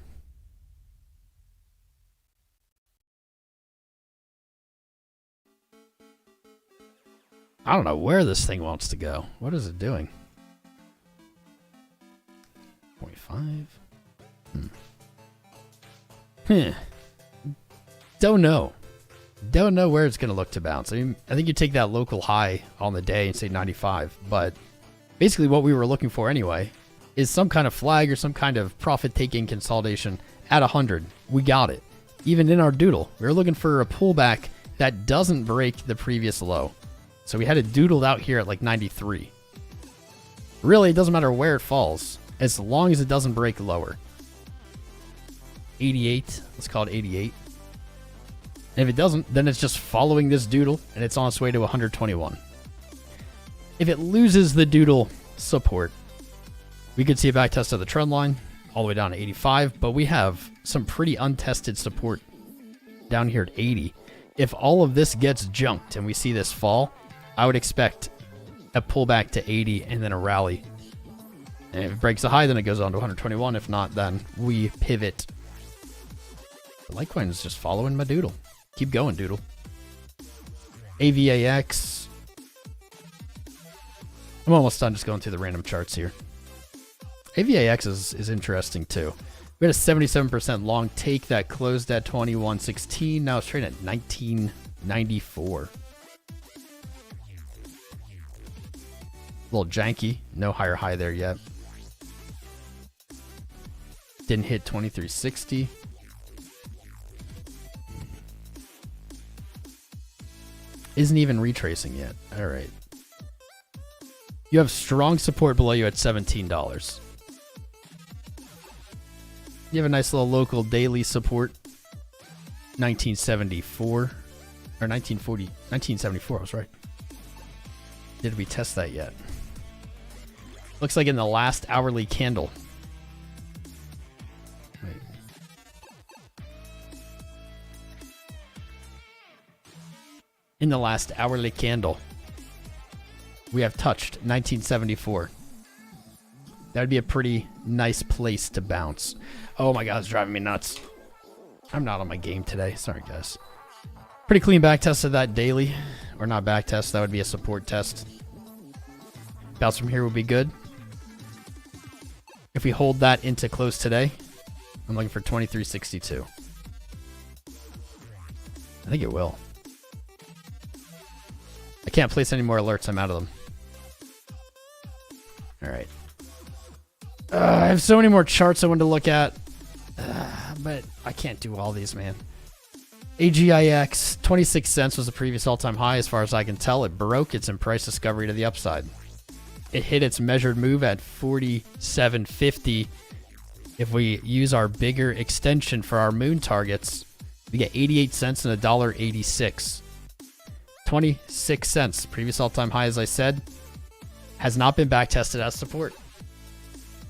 I don't know where this thing wants to go. What is it doing? 0.5? Don't know. Don't know where it's going to look to bounce. I mean, I think you take that local high on the day and say 95, but basically what we were looking for anyway is some kind of flag or some kind of profit-taking consolidation at 100. We got it. Even in our doodle, we were looking for a pullback that doesn't break the previous low. So we had it doodled out here at like 93. Really, it doesn't matter where it falls, as long as it doesn't break lower. 88, let's call it 88. And if it doesn't, then it's just following this doodle, and it's on its way to 121. If it loses the doodle support, we could see a back test of the trend line, all the way down to 85, but we have some pretty untested support down here at 80. If all of this gets junked and we see this fall, I would expect a pullback to 80 and then a rally. And if it breaks a high, then it goes on to 121. If not, then we pivot. The Litecoin is just following my doodle. Keep going, doodle. AVAX. I'm almost done just going through the random charts here. AVAX is interesting too. We had a 77% long take that closed at 21.16. Now it's trading at 19.94. A little janky. No higher high there yet. Didn't hit 23.60. Isn't even retracing yet. All right. You have strong support below you at $17. You have a nice little local daily support. 1974 or 1940, 1974. I was right. Did we test that yet? Looks like in the last hourly candle. Wait. In the last hourly candle, we have touched 1974. That would be a pretty nice place to bounce. Oh my god, it's driving me nuts. I'm not on my game today. Sorry, guys. Pretty clean back test of that daily. Or not back test, that would be a support test. Bounce from here would be good. If we hold that into close today, I'm looking for 2362. I think it will. I can't place any more alerts. I'm out of them. All right. I have so many more charts I wanted to look at. But I can't do all these, man. AGIX, 26 cents was the previous all-time high as far as I can tell. It broke. It's in price discovery to the upside. It hit its measured move at 47.50. If we use our bigger extension for our moon targets, we get 88 cents and $1.86. 26 cents, previous all-time high, as I said, has not been back tested as support.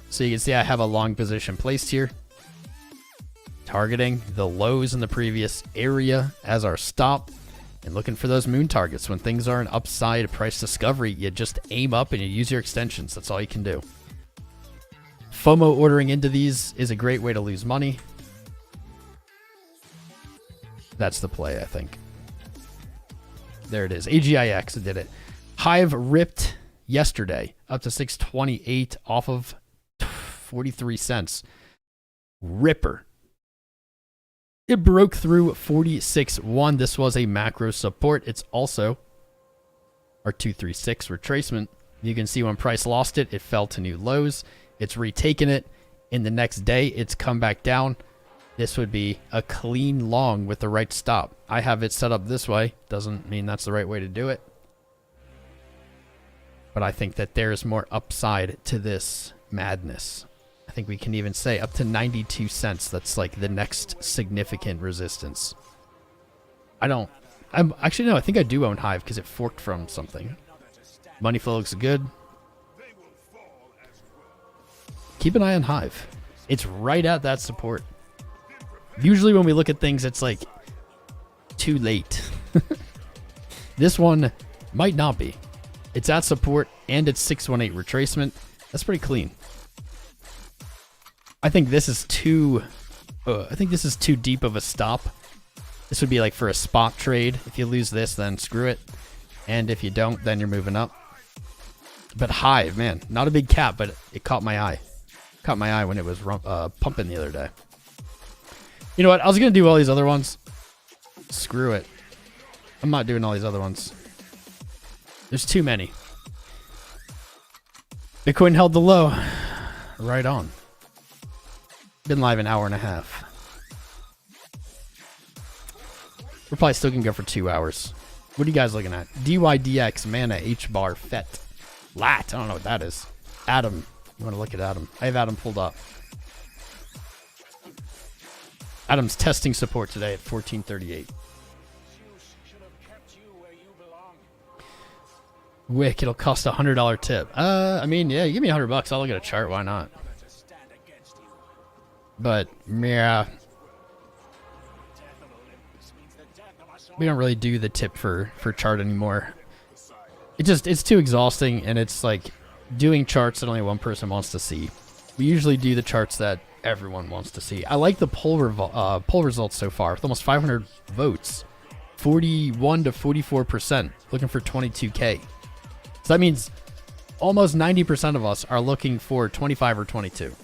So you can see I have a long position placed here, targeting the lows in the previous area as our stop and looking for those moon targets. When things are an upside price discovery, you just aim up and you use your extensions. That's all you can do. FOMO ordering into these is a great way to lose money. That's the play, I think. There it is. AGIX did it. Hive ripped yesterday up to 628 off of 43 cents. Ripper. It broke through 46.1. This was a macro support. It's also our 236 retracement. You can see when price lost it, it fell to new lows. It's retaken it. In the next day, it's come back down. This would be a clean long with the right stop. I have it set up this way. Doesn't mean that's the right way to do it. But I think that there's more upside to this madness. I think we can even say up to 92 cents. That's like the next significant resistance. I'm actually, no, I think I do own Hive because it forked from something. Money flow looks good. Keep an eye on Hive. It's right at that support. Usually when we look at things, it's like too late. This one might not be. It's at support and it's 618 retracement. That's pretty clean. I think this is too deep of a stop. This would be like for a spot trade. If you lose this, then screw it. And if you don't, then you're moving up. But Hive, man, not a big cap, but it caught my eye. Caught my eye when it was pumping the other day. You know what? I was going to do all these other ones. Screw it. I'm not doing all these other ones. There's too many. Bitcoin held the low. Right on. Been live an hour and a half. We're probably still going to go for 2 hours. What are you guys looking at? DYDX, Mana, HBAR, FET, LAT. I don't know what that is. Atom. You want to look at Atom? I have Atom pulled up. Atom's testing support today at 1438. Wick, it'll cost a $100 tip. I mean, yeah, you give me $100, I'll look at a chart. Why not? But yeah, we don't really do the tip for chart anymore. It's too exhausting, and it's like doing charts that only one person wants to see. We usually do the charts that everyone wants to see. I like the poll results so far with almost 500 votes, 41 to 44%, looking for 22K. So that means almost 90% of us are looking for 25 or 22.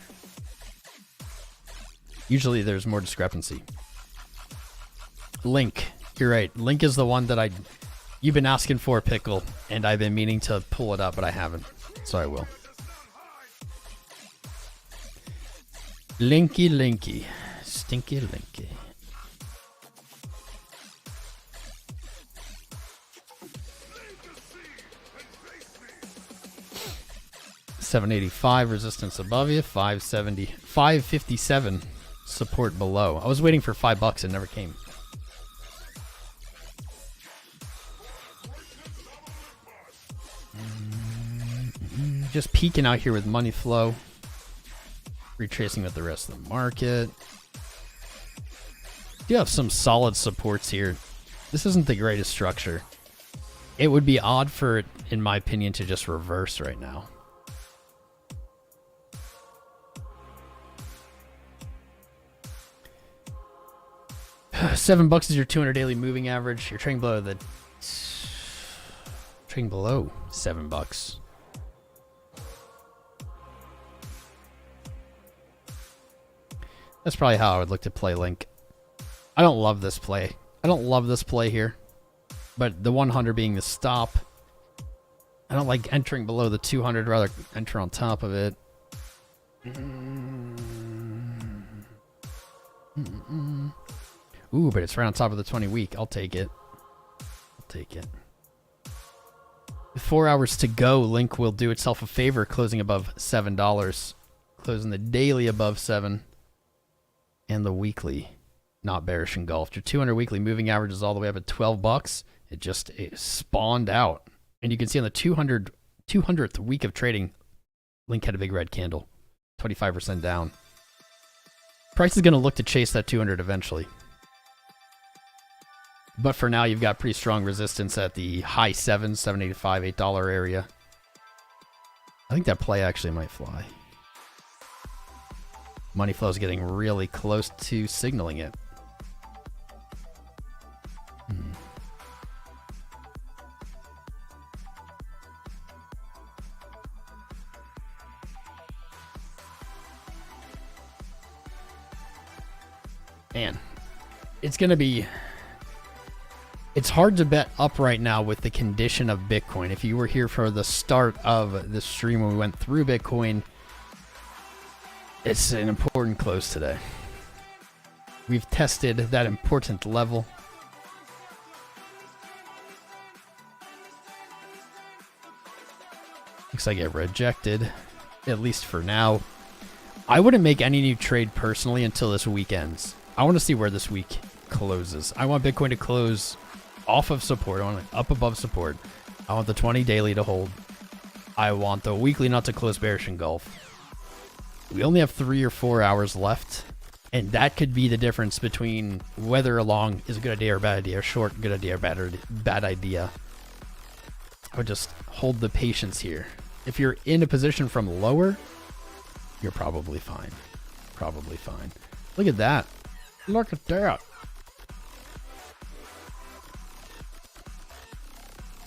Usually there's more discrepancy. Link, you're right. Link is the one that you've been asking for, Pickle, and I've been meaning to pull it up, but I haven't. So I will. Linky, linky. Stinky linky. $785 resistance above you, 570, 557 support below. I was waiting for $5, it never came. just peeking out here with money flow. Retracing with the rest of the market. Do have some solid supports here. This isn't the greatest structure. It would be odd for it, in my opinion, to just reverse right now. $7 is your 200 daily moving average. You're trading below $7. That's probably how I would look to play Link. I don't love this play. I don't love this play here. But the 100 being the stop. I don't like entering below the 200. Rather enter on top of it. Ooh, but it's right on top of the 20 week. I'll take it. I'll take it. With 4 hours to go, Link will do itself a favor, closing above $7. Closing the daily above 7. And the weekly, not bearish engulfed. Your 200 weekly moving average is all the way up at $12. It spawned out. And you can see on the 200th week of trading, Link had a big red candle. 25% down. Price is going to look to chase that 200 eventually. But for now, you've got pretty strong resistance at the high 7s, $7.85, $8 area. I think that play actually might fly. Money flow is getting really close to signaling it. Man, it's going to be... It's hard to bet up right now with the condition of Bitcoin. If you were here for the start of the stream when we went through Bitcoin, it's an important close today. We've tested that important level. Looks like it rejected, at least for now. I wouldn't make any new trade personally until this week ends. I want to see where this week closes. I want Bitcoin to close off of support. I want it up above support. I want the 20 daily to hold. I want the weekly not to close bearish engulf. We only have 3 or 4 hours left, and that could be the difference between whether a long is a good idea or bad idea, or short, good idea or bad idea. I would just hold the patience here. If you're in a position from lower, you're probably fine. Probably fine. Look at that. Look at that.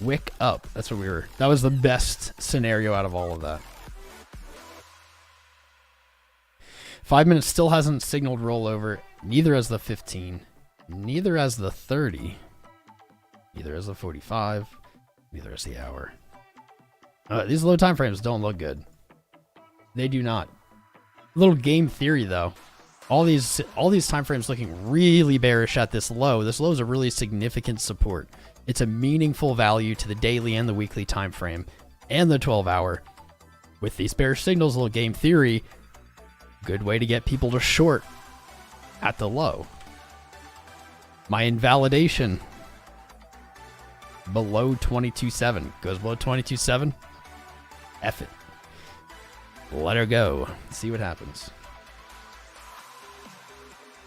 Wick up. That's what we were. That was the best scenario out of all of that. 5 minutes still hasn't signaled rollover. Neither has the 15. Neither has the 30. Neither has the 45. Neither has the hour. These low time frames don't look good. They do not. Little game theory though. All these time frames looking really bearish at this low. This low is a really significant support. It's a meaningful value to the daily and the weekly time frame and the 12-hour. With these bearish signals, a little game theory, good way to get people to short at the low. My invalidation below 22.7 goes below 22.7. F it. Let her go. See what happens.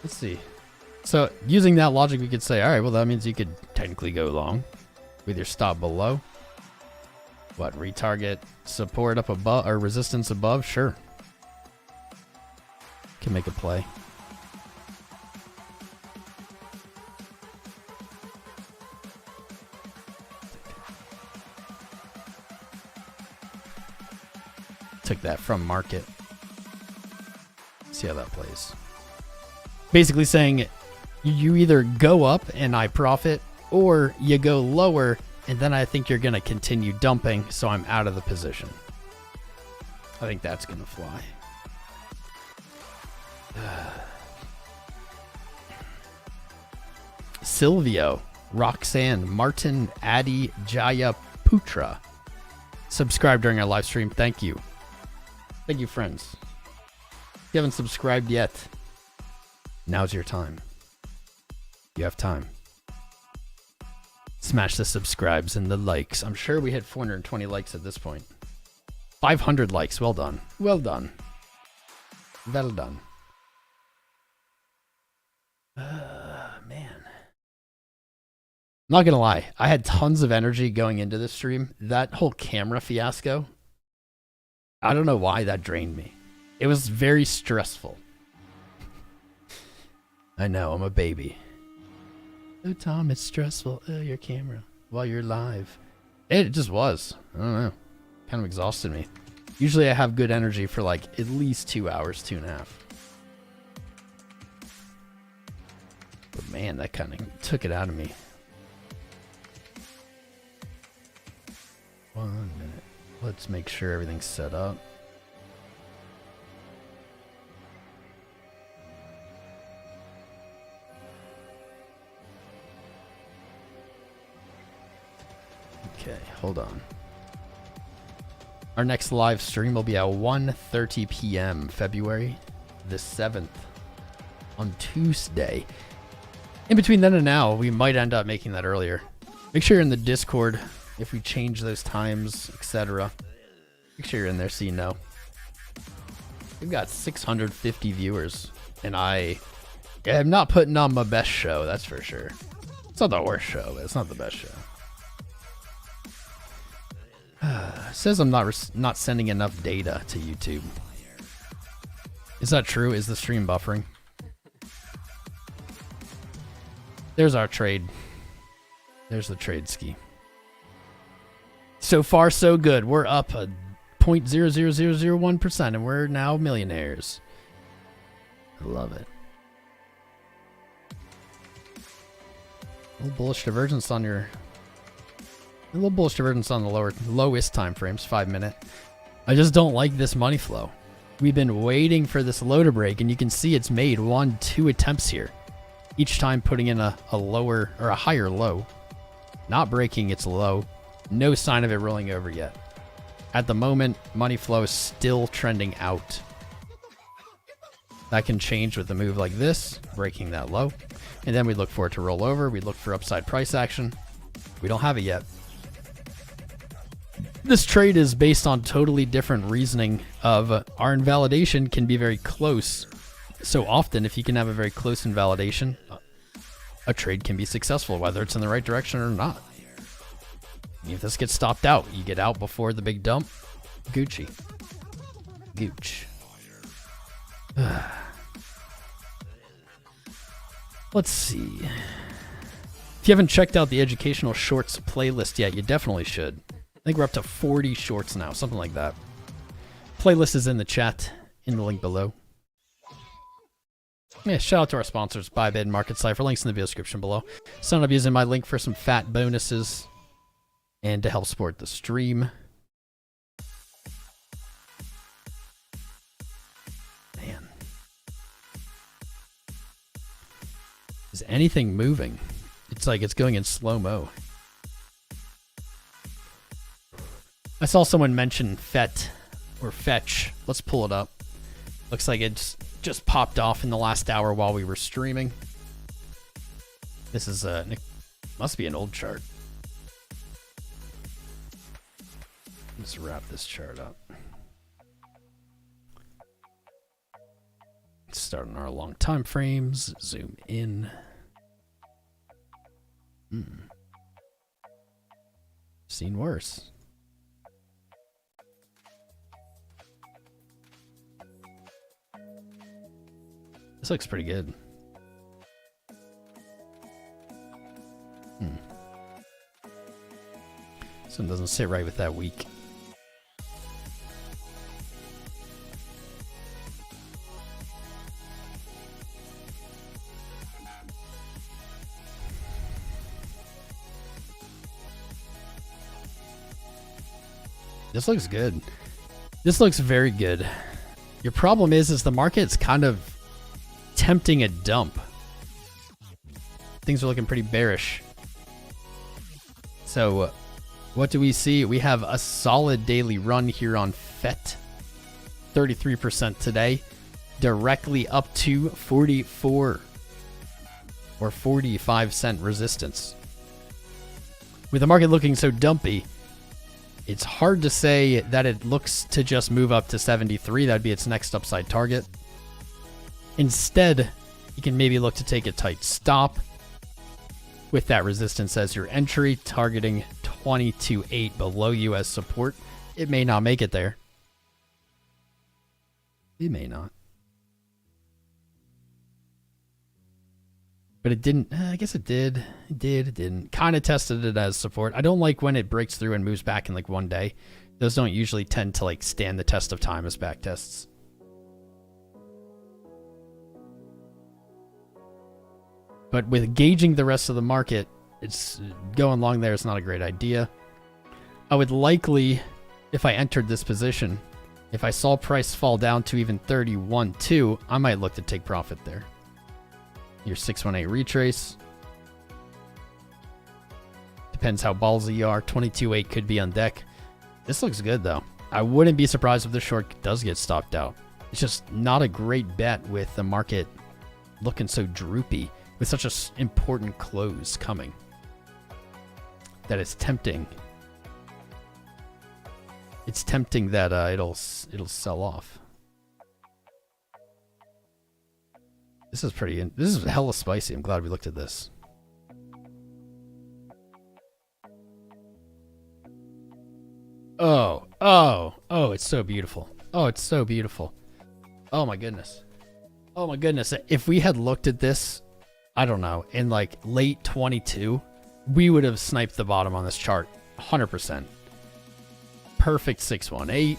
Let's see. So using that logic, we could say, all right, well, that means you could technically go long with your stop below. What, retarget support up above or resistance above? Sure. Can make a play. Took that from market. See how that plays. Basically saying you either go up and I profit, or you go lower and then I think you're going to continue dumping, so I'm out of the position. I think that's going to fly. Silvio, Roxanne, Martin, Adi, Jaya, Putra. Subscribe during our live stream. Thank you. Thank you, friends. If you haven't subscribed yet, now's your time. You have time. Smash the subscribes and the likes. I'm sure we hit 420 likes at this point. 500 likes. Well done. Well done. Well done. Man. Not gonna lie, I had tons of energy going into this stream. That whole camera fiasco, I don't know why that drained me. It was very stressful. I know, I'm a baby. Oh, Tom, it's stressful. Oh, your camera while you're live. It just was. I don't know. Kind of exhausted me. Usually I have good energy for like at least 2 hours, 2.5. But man, that kind of took it out of me. 1 minute. Let's make sure everything's set up. Okay, hold on. Our next live stream will be at 1:30 p.m. February the 7th on Tuesday. In between then and now, we might end up making that earlier. Make sure you're in the Discord if we change those times, etc. Make sure you're in there so you know. We've got 650 viewers, and I am not putting on my best show, that's for sure. It's not the worst show, but it's not the best show. It says I'm not sending enough data to YouTube. Is that true? Is the stream buffering? There's our trade. There's the trade ski. So far, so good. We're up a 0.00001%, and we're now millionaires. I love it. A little bullish divergence on your... A little bullish divergence on the lowest time frames, 5 minute. I just don't like this money flow. We've been waiting for this low to break, and you can see it's made 2 attempts here. Each time putting in a lower or a higher low. Not breaking its low. No sign of it rolling over yet. At the moment, money flow is still trending out. That can change with a move like this, breaking that low. And then we look for it to roll over. We look for upside price action. We don't have it yet. This trade is based on totally different reasoning of our invalidation can be very close. So often, if you can have a very close invalidation, a trade can be successful, whether it's in the right direction or not. If this gets stopped out, you get out before the big dump. Gucci. Gooch. Let's see. If you haven't checked out the educational shorts playlist yet, you definitely should. I think we're up to 40 shorts now, something like that. Playlist is in the chat, in the link below. Yeah, shout out to our sponsors, Bybit and Marketcipher. Links in the video description below. Sign up using my link for some fat bonuses and to help support the stream. Man. Is anything moving? It's like it's going in slow-mo. I saw someone mention Fetch or Fetch. Let's pull it up. Looks like it's just popped off in the last hour while we were streaming. This is must be an old chart. Let's wrap this chart up. Start on our long time frames. Zoom in. Seen worse. This looks pretty good. Something doesn't sit right with that week. This looks good. This looks very good. Your problem is the market's kind of tempting a dump. Things are looking pretty bearish. So what do we see? We have a solid daily run here on FET. 33% today. Directly up to 44 or 45 cent resistance. With the market looking so dumpy, It's hard to say that it looks to just move up to 73. That'd be its next upside target. Instead, you can maybe look to take a tight stop with that resistance as your entry, targeting 22.8 below US support. It may not make it there. It may not. But it didn't. I guess it did. It did. It didn't. Kind of tested it as support. I don't like when it breaks through and moves back in like one day. Those don't usually tend to like stand the test of time as back tests. But with gauging the rest of the market, it's going long there is not a great idea. I would likely, if I entered this position, if I saw price fall down to even 31.2, I might look to take profit there. Your 618 retrace. Depends how ballsy you are. 22.8 could be on deck. This looks good though. I wouldn't be surprised if the short does get stopped out. It's just not a great bet with the market looking so droopy with such an important close coming. That it's tempting. It's tempting that it'll sell off. This is pretty. This is hella spicy. I'm glad we looked at this. Oh, it's so beautiful. Oh, it's so beautiful. Oh my goodness. Oh my goodness. If we had looked at this, I don't know, in like late 22, we would have sniped the bottom on this chart 100%. Perfect 618.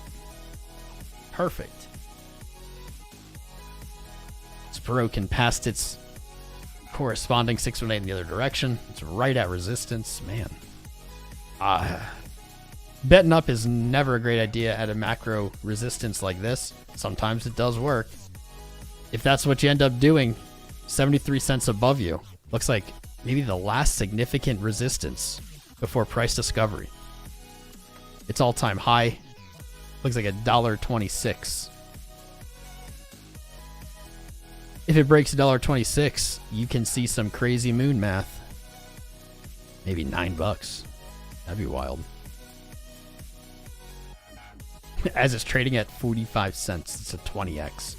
Perfect. It's broken past its corresponding 618 in the other direction. It's right at resistance. Man. Betting up is never a great idea at a macro resistance like this. Sometimes it does work. If that's what you end up doing, 73 cents above you. Looks like maybe the last significant resistance before price discovery. It's all-time high. Looks like $1.26. If it breaks $1.26, you can see some crazy moon math. Maybe $9. That'd be wild. As it's trading at 45 cents, it's a 20x.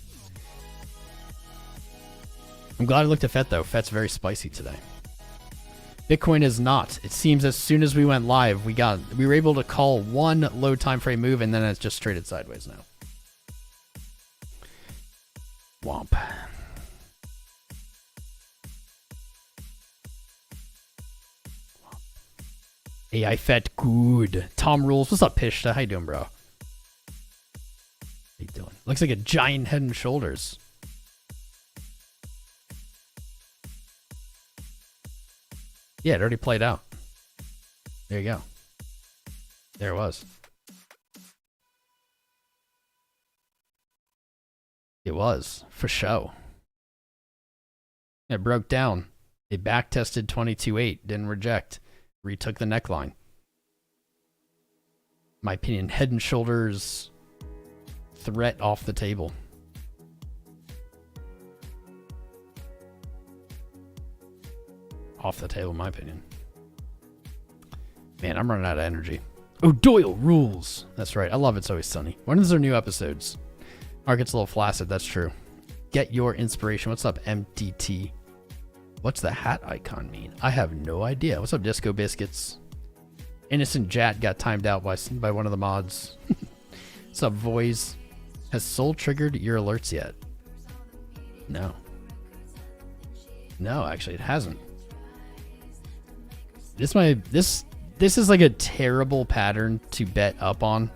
I'm glad I looked at FET though. FET's very spicy today. Bitcoin is not. It seems as soon as we went live, we were able to call one low time frame move, and then it's just traded sideways now. Womp. AI FET good. Tom Rules, what's up, Pishta? How you doing, bro? How you doing? Looks like a giant head and shoulders. Yeah, it already played out. There you go. There it was. It was, for show. It broke down. It back tested 22.8, didn't reject. Retook the neckline. My opinion, head and shoulders threat off the table. Off the table, in my opinion. Man, I'm running out of energy. Oh, Doyle rules. That's right. I love It's Always Sunny. When is there new episodes? Market's a little flaccid. That's true. Get your inspiration. What's up, MTT? What's the hat icon mean? I have no idea. What's up, Disco Biscuits? Innocent Jat got timed out by one of the mods. What's up, Voice? Has Soul triggered your alerts yet? No. No, actually, it hasn't. This is like a terrible pattern to bet up on.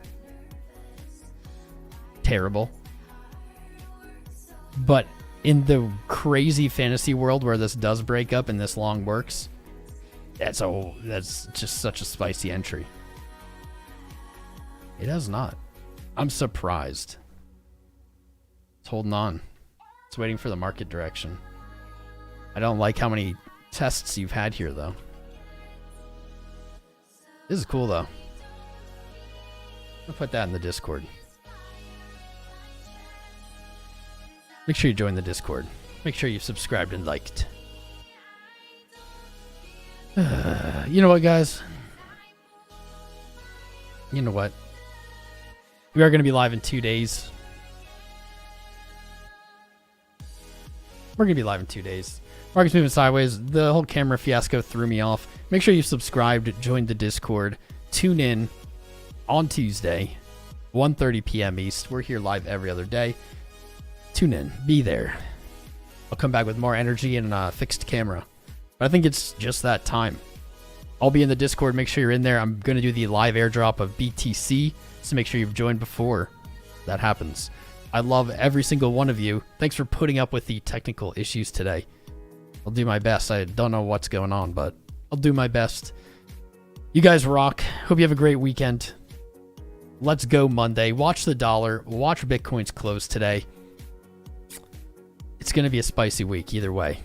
Terrible. But in the crazy fantasy world where this does break up and this long works, that's just such a spicy entry. It has not. I'm surprised. It's holding on. It's waiting for the market direction. I don't like how many tests you've had here though. This is cool though. I'll put that in the Discord. Make sure you join the Discord. Make sure you've subscribed and liked. You know what, guys? You know what? We are going to be live in 2 days. We're going to be live in 2 days. Market's moving sideways. The whole camera fiasco threw me off. Make sure you've subscribed, joined the Discord. Tune in on Tuesday, 1:30 p.m. East. We're here live every other day. Tune in. Be there. I'll come back with more energy and a fixed camera. But I think it's just that time. I'll be in the Discord. Make sure you're in there. I'm going to do the live airdrop of BTC. So make sure you've joined before that happens. I love every single one of you. Thanks for putting up with the technical issues today. I'll do my best. I don't know what's going on, but I'll do my best. You guys rock. Hope you have a great weekend. Let's go Monday. Watch the dollar. Watch Bitcoin's close today. It's going to be a spicy week either way.